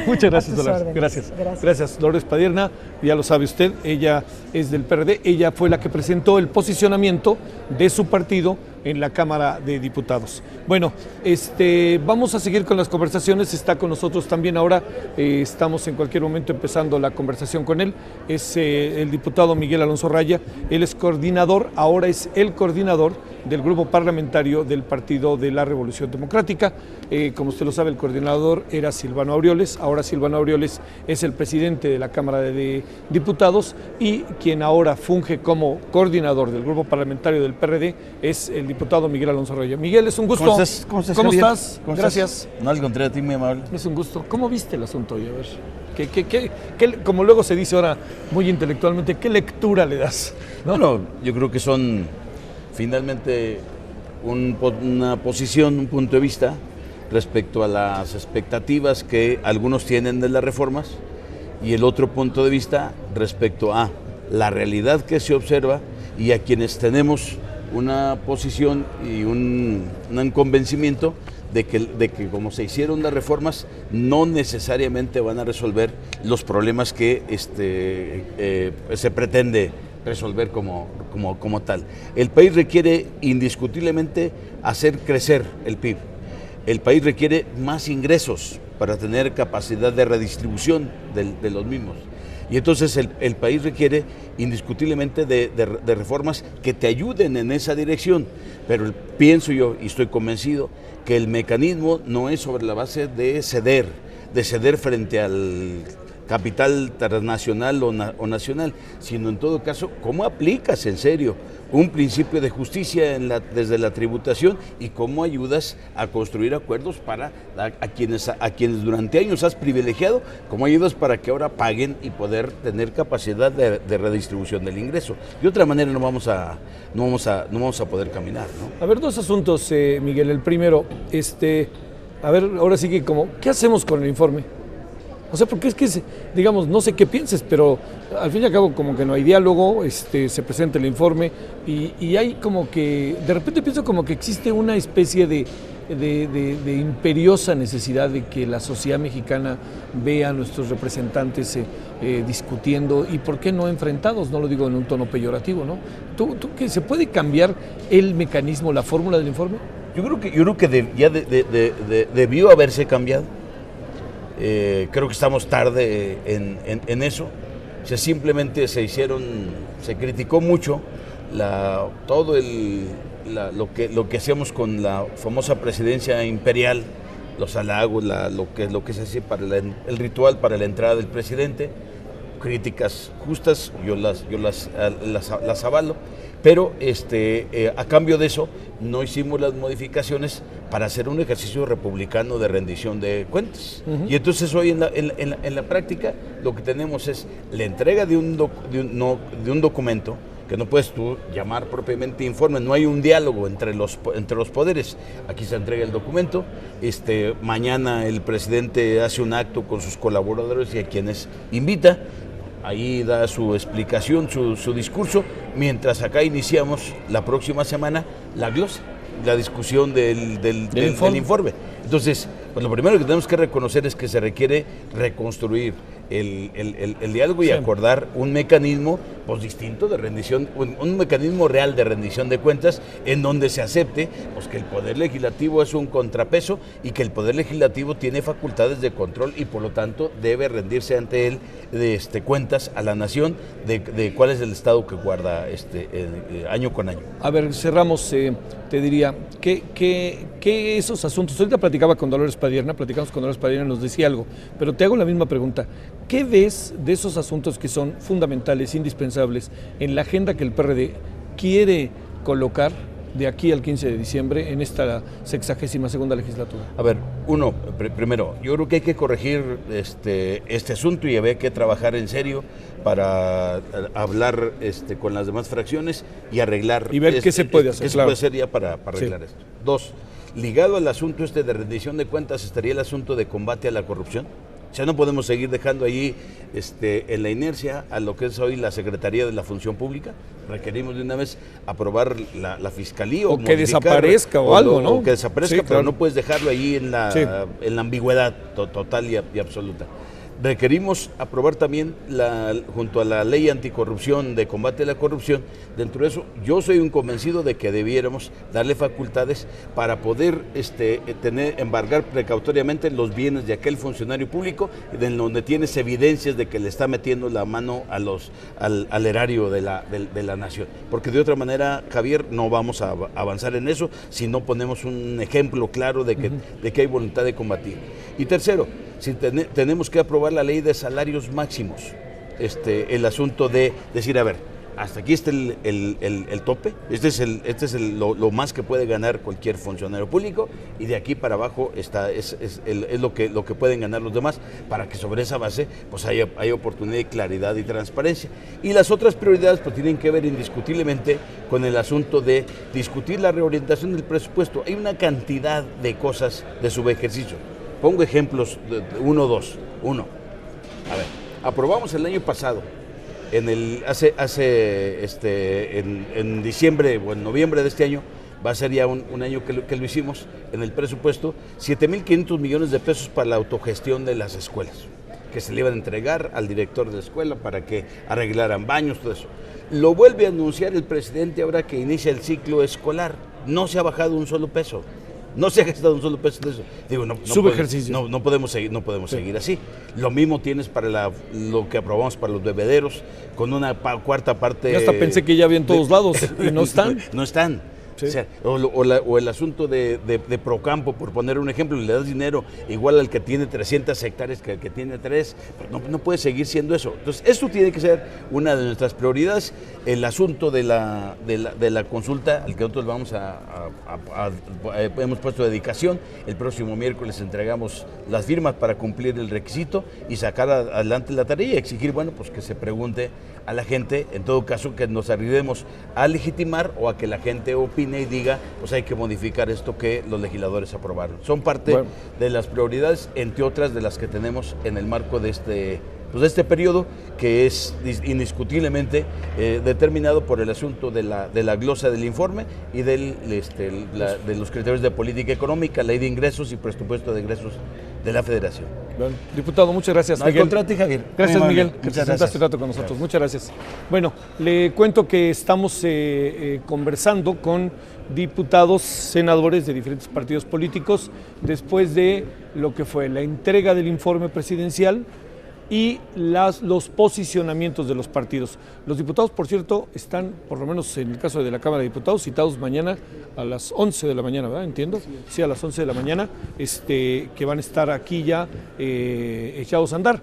Speaker 6: Muchas gracias, Dolores. Gracias, Dolores Padierna. Ya lo sabe usted, ella es del PRD, ella fue la que presentó el posicionamiento de su partido en la Cámara de Diputados. Bueno, vamos a seguir con las conversaciones. Está con nosotros también ahora, estamos en cualquier momento empezando la conversación con él, es el diputado Miguel Alonso Raya. Él es coordinador, ahora es el coordinador del grupo parlamentario del Partido de la Revolución Democrática. Como usted lo sabe, el coordinador era Silvano Aureoles, ahora Silvano Aureoles es el presidente de la Cámara de Diputados y quien ahora funge como coordinador del grupo parlamentario del PRD es el diputado Miguel Alonso Arroyo. Miguel, es un gusto.
Speaker 8: ¿Cómo estás? ¿Cómo
Speaker 6: estás?
Speaker 8: ¿Cómo
Speaker 6: Gracias.
Speaker 8: Estás? No, al contrario, a ti, muy amable.
Speaker 6: Es un gusto. ¿Cómo viste el asunto hoy? A ver, como luego se dice ahora muy intelectualmente, ¿qué lectura le das? ¿No?
Speaker 8: Bueno, yo creo que son finalmente una posición, un punto de vista respecto a las expectativas que algunos tienen de las reformas y el otro punto de vista respecto a la realidad que se observa y a quienes tenemos una posición y un convencimiento de que como se hicieron las reformas no necesariamente van a resolver los problemas que se pretende resolver como tal. El país requiere indiscutiblemente hacer crecer el PIB. El país requiere más ingresos para tener capacidad de redistribución de los mismos. Y entonces el país requiere indiscutiblemente de reformas que te ayuden en esa dirección. Pero pienso yo, y estoy convencido, que el mecanismo no es sobre la base de ceder frente al capital transnacional o nacional, sino en todo caso, ¿cómo aplicas en serio un principio de justicia desde la tributación y cómo ayudas a construir acuerdos para a quienes durante años has privilegiado, cómo ayudas para que ahora paguen y poder tener capacidad de redistribución del ingreso? De otra manera no vamos a poder caminar, ¿no?
Speaker 6: A ver, dos asuntos, Miguel. El primero, a ver, ahora sí que ¿qué hacemos con el informe? O sea, porque es que, digamos, no sé qué pienses, pero al fin y al cabo como que no hay diálogo, se presenta el informe y hay como que, de repente pienso como que existe una especie de imperiosa necesidad de que la sociedad mexicana vea a nuestros representantes discutiendo y por qué no enfrentados, no lo digo en un tono peyorativo, ¿no? ¿Tú que se puede cambiar el mecanismo, la fórmula del informe?
Speaker 8: Yo creo que ya debió haberse cambiado. Creo que estamos tarde en eso. O sea, simplemente se criticó mucho lo que hacíamos con la famosa presidencia imperial, los halagos, lo que se hace para el ritual para la entrada del presidente. Críticas justas, yo las avalo, pero a cambio de eso no hicimos las modificaciones para hacer un ejercicio republicano de rendición de cuentas. Y entonces hoy en la práctica lo que tenemos es la entrega de un documento que no puedes tú llamar propiamente informe, no hay un diálogo entre los poderes. Aquí se entrega el documento, mañana el presidente hace un acto con sus colaboradores y a quienes invita. Ahí da su explicación, su discurso, mientras acá iniciamos la próxima semana la glosa, la discusión del informe. Entonces, pues lo primero que tenemos que reconocer es que se requiere reconstruir el diálogo y acordar un mecanismo pues distinto de rendición, un mecanismo real de rendición de cuentas en donde se acepte pues que el Poder Legislativo es un contrapeso y que el Poder Legislativo tiene facultades de control y por lo tanto debe rendirse ante él cuentas a la nación de cuál es el estado que guarda año con año.
Speaker 6: A ver, cerramos, te diría, ¿qué esos asuntos? Ahorita platicamos con Dolores Padierna, nos decía algo, pero te hago la misma pregunta. ¿Qué ves de esos asuntos que son fundamentales, indispensables, en la agenda que el PRD quiere colocar de aquí al 15 de diciembre en esta 62ª legislatura?
Speaker 8: A ver, primero, yo creo que hay que corregir este asunto y había que trabajar en serio para hablar con las demás fracciones y arreglar.
Speaker 6: Y ver qué se puede hacer.
Speaker 8: ¿Qué se puede hacer ya para arreglar esto? Dos, ligado al asunto de rendición de cuentas estaría el asunto de combate a la corrupción. O sea, no podemos seguir dejando allí en la inercia a lo que es hoy la Secretaría de la Función Pública. Requerimos de una vez aprobar la Fiscalía
Speaker 6: o que desaparezca o algo, ¿no?
Speaker 8: O que desaparezca,
Speaker 6: sí,
Speaker 8: pero
Speaker 6: claro.
Speaker 8: no puedes dejarlo allí en la ambigüedad total y absoluta. Requerimos aprobar también, junto a la ley anticorrupción, de combate a la corrupción, dentro de eso yo soy un convencido de que debiéramos darle facultades para poder embargar precautoriamente los bienes de aquel funcionario público, en donde tienes evidencias de que le está metiendo la mano al erario de la nación. Porque de otra manera, Javier, no vamos a avanzar en eso si no ponemos un ejemplo claro de que hay voluntad de combatir. Y tercero, si tenemos que aprobar la ley de salarios máximos, el asunto de decir, a ver, hasta aquí está el tope, este es lo más que puede ganar cualquier funcionario público, y de aquí para abajo es lo que pueden ganar los demás, para que sobre esa base pues haya oportunidad de claridad y transparencia. Y las otras prioridades pues tienen que ver indiscutiblemente con el asunto de discutir la reorientación del presupuesto. Hay una cantidad de cosas de subejercicio. Pongo ejemplos, uno, a ver, aprobamos el año pasado, en diciembre o en noviembre de este año, va a ser ya un año que lo hicimos, en el presupuesto, 7,500 millones de pesos para la autogestión de las escuelas, que se le iban a entregar al director de la escuela para que arreglaran baños, todo eso. Lo vuelve a anunciar el presidente ahora que inicia el ciclo escolar. No se ha bajado un solo peso. No se ha gastado un solo peso de eso. Digo, no podemos seguir así. Lo mismo tienes para lo que aprobamos para los bebederos, con una cuarta parte.
Speaker 6: Yo hasta pensé que ya había en todos lados y no están.
Speaker 8: No están. Sí. O sea, o el asunto de Procampo, por poner un ejemplo, le das dinero igual al que tiene 300 hectáreas que al que tiene 3, no puede seguir siendo eso. Entonces, esto tiene que ser una de nuestras prioridades. El asunto de la consulta, al que nosotros vamos hemos puesto dedicación. El próximo miércoles entregamos las firmas para cumplir el requisito y sacar adelante la tarea y exigir, bueno, pues que se pregunte a la gente, en todo caso, que nos arriesguemos a legitimar o a que la gente opine y diga, pues hay que modificar esto que los legisladores aprobaron. Son parte de las prioridades, entre otras de las que tenemos en el marco de este periodo, que es indiscutiblemente determinado por el asunto de la glosa del informe y de los criterios de política económica, ley de ingresos y presupuesto de ingresos de la Federación.
Speaker 6: Bueno, diputado, muchas gracias.
Speaker 8: Al contrario, Javier.
Speaker 6: Gracias, Miguel, que te sentaste un rato con nosotros. Muchas gracias. Bueno, le cuento que estamos conversando con diputados, senadores de diferentes partidos políticos después de lo que fue la entrega del informe presidencial y los posicionamientos de los partidos. Los diputados, por cierto, están, por lo menos en el caso de la Cámara de Diputados, citados mañana a las 11 de la mañana, ¿verdad? ¿Entiendo? Sí, a las 11 de la mañana, que van a estar aquí ya echados a andar.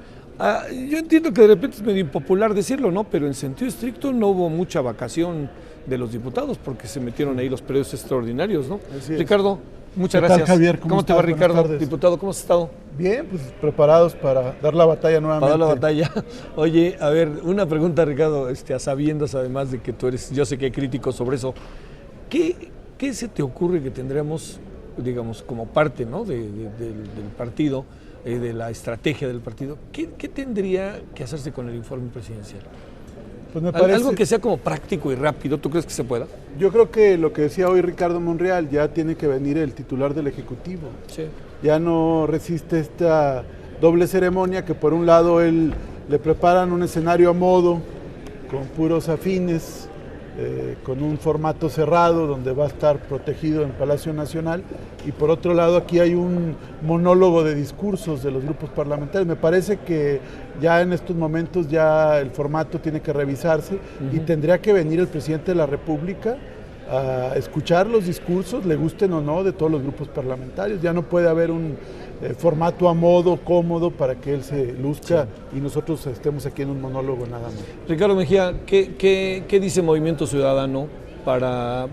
Speaker 6: Yo entiendo que de repente es medio impopular decirlo, ¿no? Pero en sentido estricto no hubo mucha vacación de los diputados porque se metieron ahí los periodos extraordinarios, ¿no? Ricardo, muchas gracias.
Speaker 9: ¿Qué tal, Javier?
Speaker 6: ¿Cómo te va, Ricardo? Diputado, ¿cómo has estado?
Speaker 9: Bien, pues preparados para dar la batalla nuevamente.
Speaker 6: Para dar la batalla. Oye, a ver, una pregunta, Ricardo, a sabiendas además de que tú eres, yo sé que hay críticos sobre eso. ¿Qué se te ocurre que tendremos, digamos, como parte, ¿no? del partido, de la estrategia del partido? ¿Qué tendría que hacerse con el informe presidencial?
Speaker 9: Pues me parece,
Speaker 6: algo que sea como práctico y rápido, ¿tú crees que se pueda?
Speaker 9: Yo creo que lo que decía hoy Ricardo Monreal, ya tiene que venir el titular del Ejecutivo.
Speaker 6: Sí.
Speaker 9: Ya no resiste esta doble ceremonia que por un lado le preparan un escenario a modo, con puros afines, con un formato cerrado donde va a estar protegido en Palacio Nacional, y por otro lado aquí hay un monólogo de discursos de los grupos parlamentarios. Me parece que ya en estos momentos ya el formato tiene que revisarse y tendría que venir el presidente de la República a escuchar los discursos, le gusten o no, de todos los grupos parlamentarios. Ya no puede haber un formato a modo, cómodo, para que él se luzca y nosotros estemos aquí en un monólogo nada más.
Speaker 6: Ricardo Mejía, ¿qué dice Movimiento Ciudadano para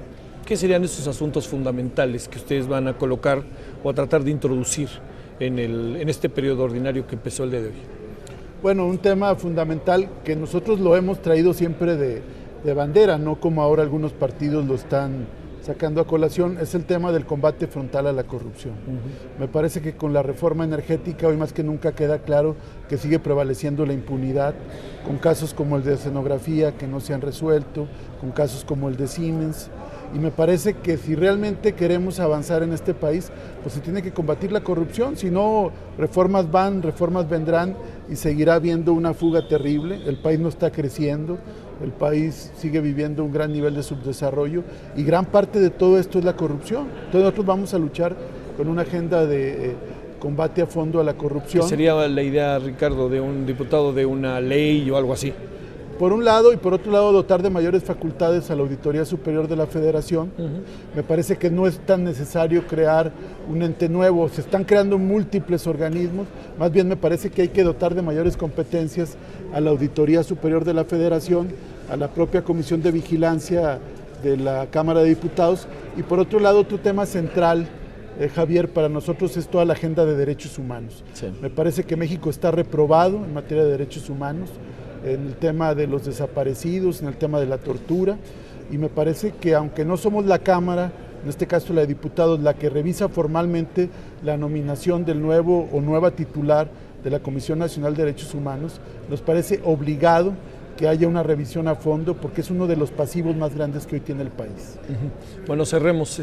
Speaker 6: qué serían esos asuntos fundamentales que ustedes van a colocar o a tratar de introducir en este periodo ordinario que empezó el día de hoy?
Speaker 9: Bueno, un tema fundamental que nosotros lo hemos traído siempre de bandera, no como ahora algunos partidos lo están sacando a colación, es el tema del combate frontal a la corrupción. Me parece que con la reforma energética hoy más que nunca queda claro que sigue prevaleciendo la impunidad, con casos como el de Oceanografía que no se han resuelto, con casos como el de Siemens, Y me parece que si realmente queremos avanzar en este país, pues se tiene que combatir la corrupción, si no, reformas van, reformas vendrán y seguirá habiendo una fuga terrible. El país no está creciendo, el país sigue viviendo un gran nivel de subdesarrollo y gran parte de todo esto es la corrupción. Entonces nosotros vamos a luchar con una agenda de combate a fondo a la corrupción.
Speaker 6: ¿Qué sería la idea, Ricardo, de un diputado de una ley o algo así?
Speaker 9: Por un lado, y por otro lado, dotar de mayores facultades a la Auditoría Superior de la Federación. Me parece que no es tan necesario crear un ente nuevo, se están creando múltiples organismos, más bien me parece que hay que dotar de mayores competencias a la Auditoría Superior de la Federación, a la propia Comisión de Vigilancia de la Cámara de Diputados, y por otro lado, otro tema central, Javier, para nosotros es toda la agenda de derechos humanos. Sí. Me parece que México está reprobado en materia de derechos humanos, en el tema de los desaparecidos, en el tema de la tortura, y me parece que aunque no somos la Cámara, en este caso la de Diputados, la que revisa formalmente la nominación del nuevo o nueva titular de la Comisión Nacional de Derechos Humanos, nos parece obligado que haya una revisión a fondo, porque es uno de los pasivos más grandes que hoy tiene el país.
Speaker 6: Bueno, cerremos.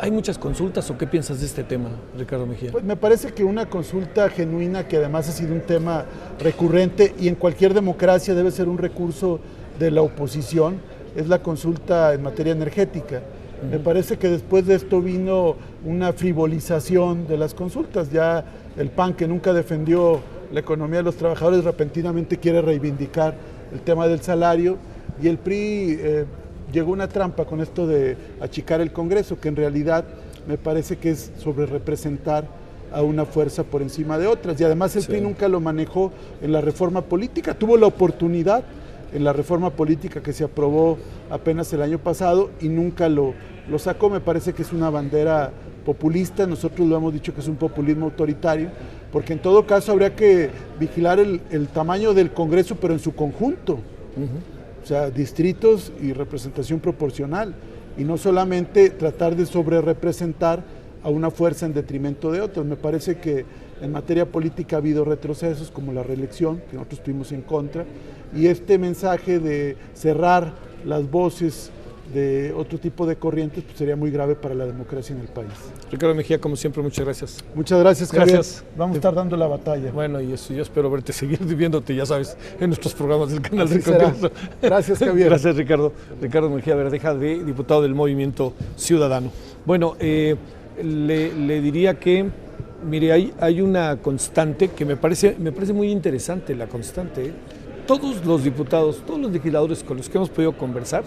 Speaker 6: ¿Hay muchas consultas o qué piensas de este tema, Ricardo Mejía?
Speaker 9: Pues me parece que una consulta genuina, que además ha sido un tema recurrente y en cualquier democracia debe ser un recurso de la oposición, es la consulta en materia energética. Me parece que después de esto vino una frivolización de las consultas. Ya el PAN, que nunca defendió la economía de los trabajadores, repentinamente quiere reivindicar el tema del salario, y el PRI llegó una trampa con esto de achicar el Congreso, que en realidad me parece que es sobre representar a una fuerza por encima de otras, y además el PRI nunca lo manejó en la reforma política, tuvo la oportunidad en la reforma política que se aprobó apenas el año pasado y nunca lo sacó. Me parece que es una bandera populista, nosotros lo hemos dicho que es un populismo autoritario, porque en todo caso habría que vigilar el tamaño del Congreso, pero en su conjunto. O sea, distritos y representación proporcional, y no solamente tratar de sobrerepresentar a una fuerza en detrimento de otros. Me parece que en materia política ha habido retrocesos como la reelección, que nosotros estuvimos en contra, y este mensaje de cerrar las voces de otro tipo de corrientes pues sería muy grave para la democracia en el país.
Speaker 6: Ricardo Mejía, como siempre, muchas gracias.
Speaker 9: Muchas gracias, Javier. Gracias. Vamos a estar dando la batalla.
Speaker 6: Bueno, y eso, yo espero verte, seguir viéndote, ya sabes, en nuestros programas del canal del Congreso.
Speaker 9: Gracias, Javier.
Speaker 6: Gracias, Ricardo. Ricardo Mejía Verdeja, diputado del Movimiento Ciudadano. Bueno, le diría que, mire, hay una constante que me parece muy interesante, la constante. Todos los diputados, todos los legisladores con los que hemos podido conversar,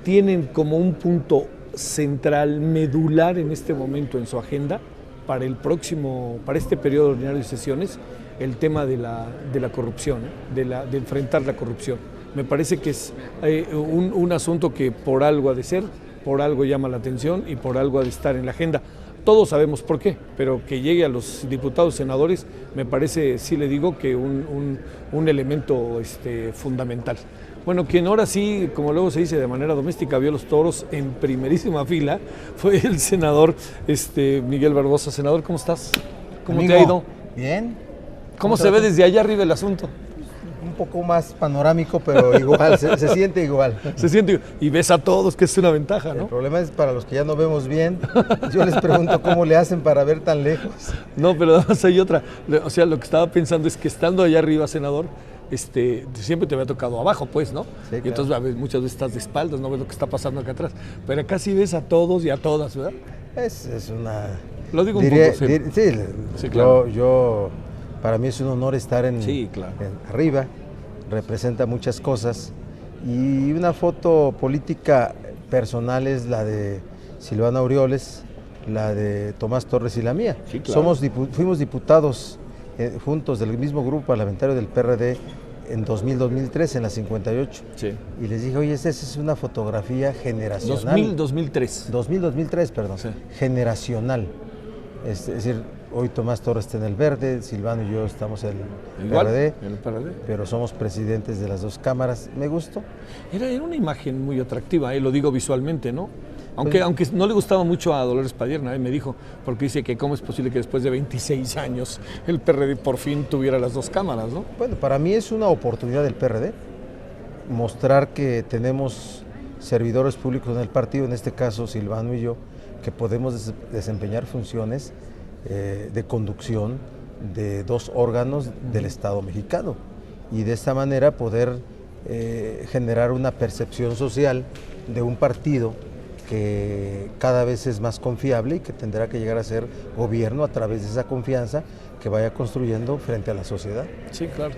Speaker 6: tienen como un punto central, medular en este momento en su agenda para este periodo ordinario de sesiones, el tema de la corrupción, de enfrentar la corrupción. Me parece que es un asunto que por algo ha de ser, por algo llama la atención y por algo ha de estar en la agenda. Todos sabemos por qué, pero que llegue a los diputados, senadores, me parece, sí le digo, que un elemento fundamental. Bueno, quien ahora sí, como luego se dice de manera doméstica, vio los toros en primerísima fila, fue el senador Miguel Barbosa. Senador, ¿cómo estás? ¿Cómo te ha ido?
Speaker 10: Bien.
Speaker 6: ¿Cómo se ve desde allá arriba el asunto?
Speaker 10: Un poco más panorámico, pero igual, se siente igual.
Speaker 6: Se siente, y ves a todos, que es una ventaja, ¿no?
Speaker 10: El problema es para los que ya no vemos bien. Yo les pregunto cómo le hacen para ver tan lejos.
Speaker 6: No, pero además hay otra. O sea, lo que estaba pensando es que estando allá arriba, senador, siempre te había tocado abajo, pues, ¿no? Sí, claro. Y entonces muchas veces estás de espaldas, no ves lo que está pasando acá atrás. Pero acá sí ves a todos y a todas, ¿verdad?
Speaker 10: Es una...
Speaker 6: Lo digo un poco,
Speaker 10: sí, claro. Yo para mí es un honor estar en arriba, representa muchas cosas. Y una foto política personal es la de Silvano Aureoles, la de Tomás Torres y la mía. Sí, claro. Fuimos diputados juntos del mismo grupo parlamentario del PRD en 2000-2003, en la 58. Sí. Y les dije, oye, esa es una fotografía generacional.
Speaker 6: 2000-2003,
Speaker 10: perdón. Sí. Generacional. Es decir, hoy Tomás Torres está en el verde, Silvano y yo estamos en el PRD, pero somos presidentes de las dos cámaras. Me gustó.
Speaker 6: Era una imagen muy atractiva, lo digo visualmente, ¿no? Aunque no le gustaba mucho a Dolores Padierna, me dijo, porque dice que cómo es posible que después de 26 años el PRD por fin tuviera las dos cámaras, ¿no?
Speaker 10: Bueno, para mí es una oportunidad del PRD mostrar que tenemos servidores públicos en el partido, en este caso Silvano y yo, que podemos desempeñar funciones de conducción de 2 órganos del Estado mexicano y de esta manera poder generar una percepción social de un partido que cada vez es más confiable y que tendrá que llegar a ser gobierno a través de esa confianza que vaya construyendo frente a la sociedad.
Speaker 6: Sí, claro.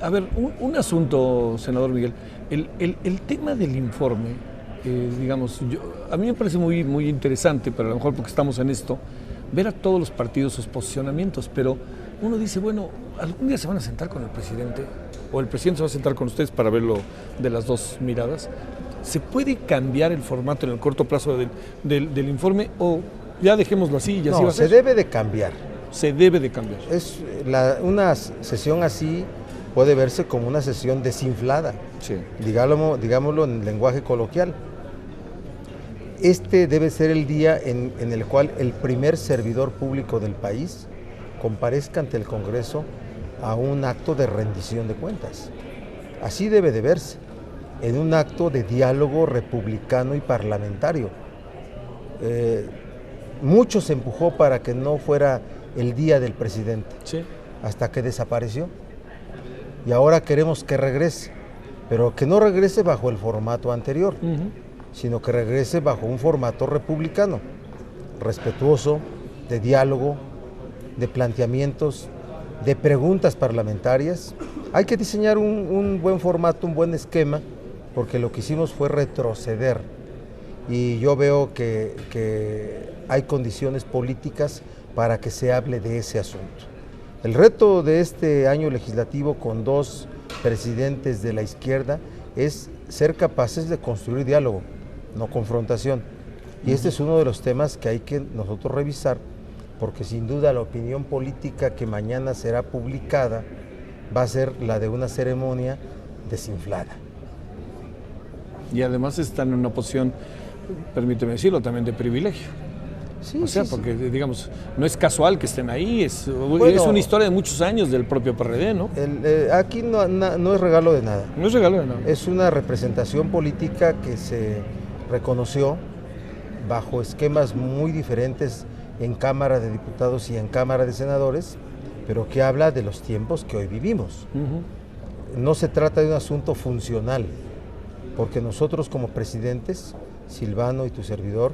Speaker 6: A ver, un asunto, senador Miguel, el tema del informe, digamos, a mí me parece muy, muy interesante, pero a lo mejor porque estamos en esto, ver a todos los partidos sus posicionamientos, pero uno dice, bueno, ¿algún día se van a sentar con el presidente? ¿O el presidente se va a sentar con ustedes para verlo de las 2 miradas? ¿Se puede cambiar el formato en el corto plazo del informe o ya dejémoslo así y así va a ser?
Speaker 10: Se debe de cambiar.
Speaker 6: Se debe de cambiar.
Speaker 10: Una sesión así puede verse como una sesión desinflada,
Speaker 6: sí.
Speaker 10: Digámoslo en lenguaje coloquial. Este debe ser el día en el cual el primer servidor público del país comparezca ante el Congreso a un acto de rendición de cuentas. Así debe de verse, en un acto de diálogo republicano y parlamentario. Mucho se empujó para que no fuera el día del presidente,
Speaker 6: sí,
Speaker 10: hasta que desapareció. Y ahora queremos que regrese, pero que no regrese bajo el formato anterior, sino que regrese bajo un formato republicano, respetuoso, de diálogo, de planteamientos, de preguntas parlamentarias. Hay que diseñar un buen formato, un buen esquema, porque lo que hicimos fue retroceder. Y yo veo que hay condiciones políticas para que se hable de ese asunto. El reto de este año legislativo con 2 presidentes de la izquierda es ser capaces de construir diálogo, no confrontación. Y este es uno de los temas que hay que nosotros revisar, porque sin duda la opinión política que mañana será publicada va a ser la de una ceremonia desinflada.
Speaker 6: Y además están en una posición, permíteme decirlo, también de privilegio.
Speaker 10: Sí,
Speaker 6: o sea,
Speaker 10: sí,
Speaker 6: porque digamos, no es casual que estén ahí, es una historia de muchos años del propio PRD, ¿no?
Speaker 10: Aquí no es regalo de nada.
Speaker 6: No es regalo de nada.
Speaker 10: Es una representación política que se reconoció bajo esquemas muy diferentes en Cámara de Diputados y en Cámara de Senadores, pero que habla de los tiempos que hoy vivimos. No se trata de un asunto funcional, porque nosotros como presidentes, Silvano y tu servidor,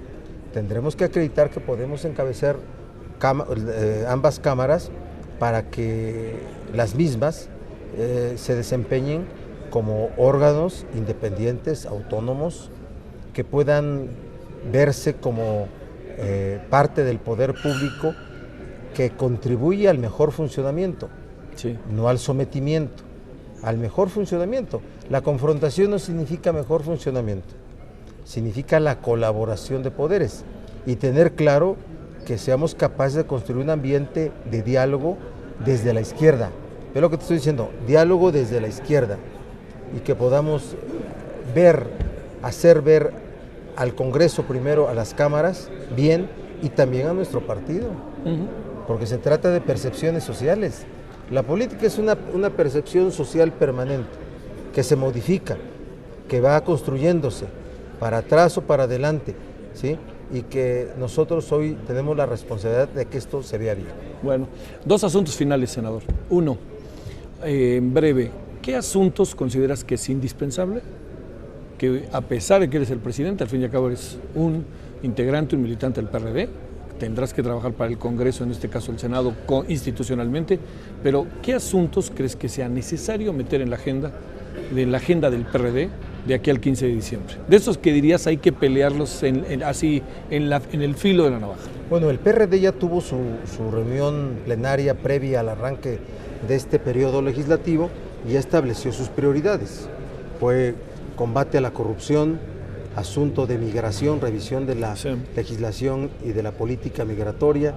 Speaker 10: tendremos que acreditar que podemos encabezar ambas cámaras para que las mismas se desempeñen como órganos independientes, autónomos, que puedan verse como parte del poder público que contribuye al mejor funcionamiento,
Speaker 6: sí,
Speaker 10: no al sometimiento, al mejor funcionamiento. La confrontación no significa mejor funcionamiento, significa la colaboración de poderes y tener claro que seamos capaces de construir un ambiente de diálogo desde la izquierda. Es lo que te estoy diciendo, diálogo desde la izquierda, y que podamos hacer ver al Congreso primero, a las cámaras, bien, y también a nuestro partido, porque se trata de percepciones sociales. La política es una percepción social permanente, que se modifica, que va construyéndose para atrás o para adelante, ¿sí? Y que nosotros hoy tenemos la responsabilidad de que esto se vea bien.
Speaker 6: Bueno, 2 asuntos finales, senador. Uno, en breve, ¿qué asuntos consideras que es indispensable? Que a pesar de que eres el presidente, al fin y al cabo eres un integrante, un militante del PRD, tendrás que trabajar para el Congreso, en este caso el Senado, institucionalmente, pero ¿qué asuntos crees que sea necesario meter en la agenda del PRD de aquí al 15 de diciembre? De esos que dirías hay que pelearlos en el filo de la navaja.
Speaker 10: Bueno, el PRD ya tuvo su reunión plenaria previa al arranque de este periodo legislativo y ya estableció sus prioridades. Fue combate a la corrupción, asunto de migración, revisión de la legislación y de la política migratoria,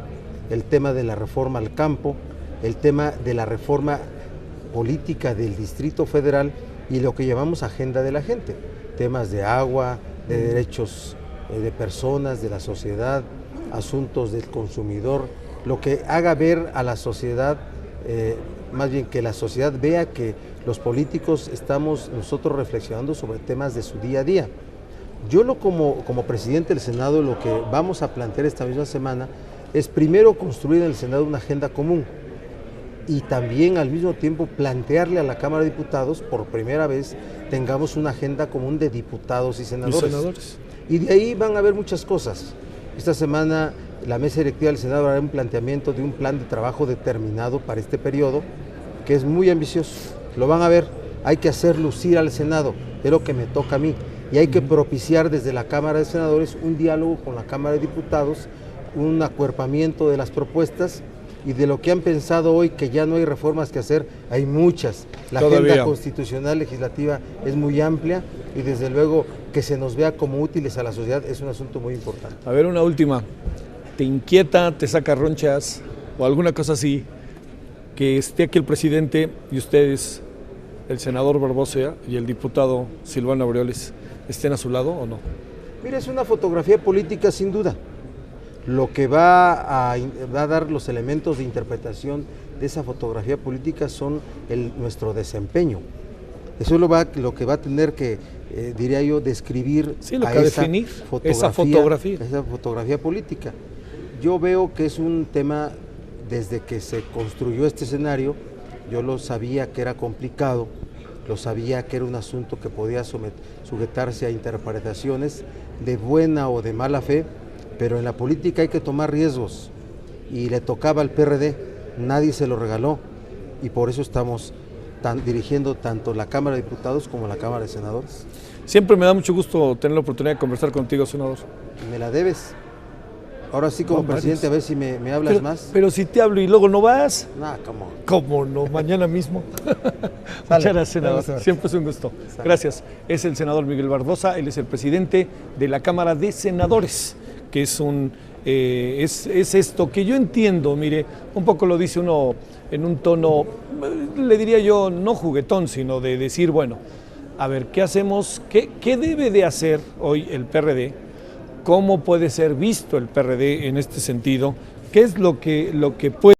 Speaker 10: el tema de la reforma al campo, el tema de la reforma política del Distrito Federal y lo que llamamos agenda de la gente, temas de agua, de derechos de personas, de la sociedad, asuntos del consumidor, lo que haga ver a la sociedad más bien que la sociedad vea que los políticos estamos nosotros reflexionando sobre temas de su día a día. Yo como presidente del Senado lo que vamos a plantear esta misma semana es primero construir en el Senado una agenda común y también al mismo tiempo plantearle a la Cámara de Diputados, por primera vez, tengamos una agenda común de diputados y senadores. Y de ahí van a haber muchas cosas. Esta semana la mesa directiva del Senado hará un planteamiento de un plan de trabajo determinado para este periodo, que es muy ambicioso. Lo van a ver, hay que hacer lucir al Senado, es lo que me toca a mí. Y hay que propiciar desde la Cámara de Senadores un diálogo con la Cámara de Diputados, un acuerpamiento de las propuestas y de lo que han pensado hoy, que ya no hay reformas que hacer, hay muchas. La agenda constitucional legislativa es muy amplia y desde luego que se nos vea como útiles a la sociedad es un asunto muy importante.
Speaker 6: A ver, una última. ¿Te inquieta, te saca ronchas o alguna cosa así que esté aquí el presidente y ustedes, el senador Barbosa y el diputado Silvano Aureoles, estén a su lado o no?
Speaker 10: Mira, es una fotografía política sin duda. Lo que va a dar los elementos de interpretación de esa fotografía política son nuestro desempeño. Eso es lo que va a tener que, diría yo, describir
Speaker 6: esa
Speaker 10: fotografía política. Yo veo que es un tema, desde que se construyó este escenario, yo lo sabía que era complicado, lo sabía que era un asunto que podía sujetarse a interpretaciones de buena o de mala fe, pero en la política hay que tomar riesgos y le tocaba al PRD, nadie se lo regaló y por eso estamos dirigiendo tanto la Cámara de Diputados como la Cámara de Senadores.
Speaker 6: Siempre me da mucho gusto tener la oportunidad de conversar contigo, senador.
Speaker 10: Me la debes. Ahora sí, como presidente, a ver si me hablas más.
Speaker 6: Pero si te hablo y luego no vas.
Speaker 10: No, ¿cómo?
Speaker 6: ¿Cómo no? Mañana mismo. Muchas gracias, senador. Siempre es un gusto. Gracias. Es el senador Miguel Barbosa, él es el presidente de la Cámara de Senadores, que es esto que yo entiendo, mire, un poco lo dice uno en un tono, le diría yo, no juguetón, sino de decir, bueno, a ver, ¿qué hacemos? ¿Qué debe de hacer hoy el PRD? ¿Cómo puede ser visto el PRD en este sentido? ¿Qué es lo que puede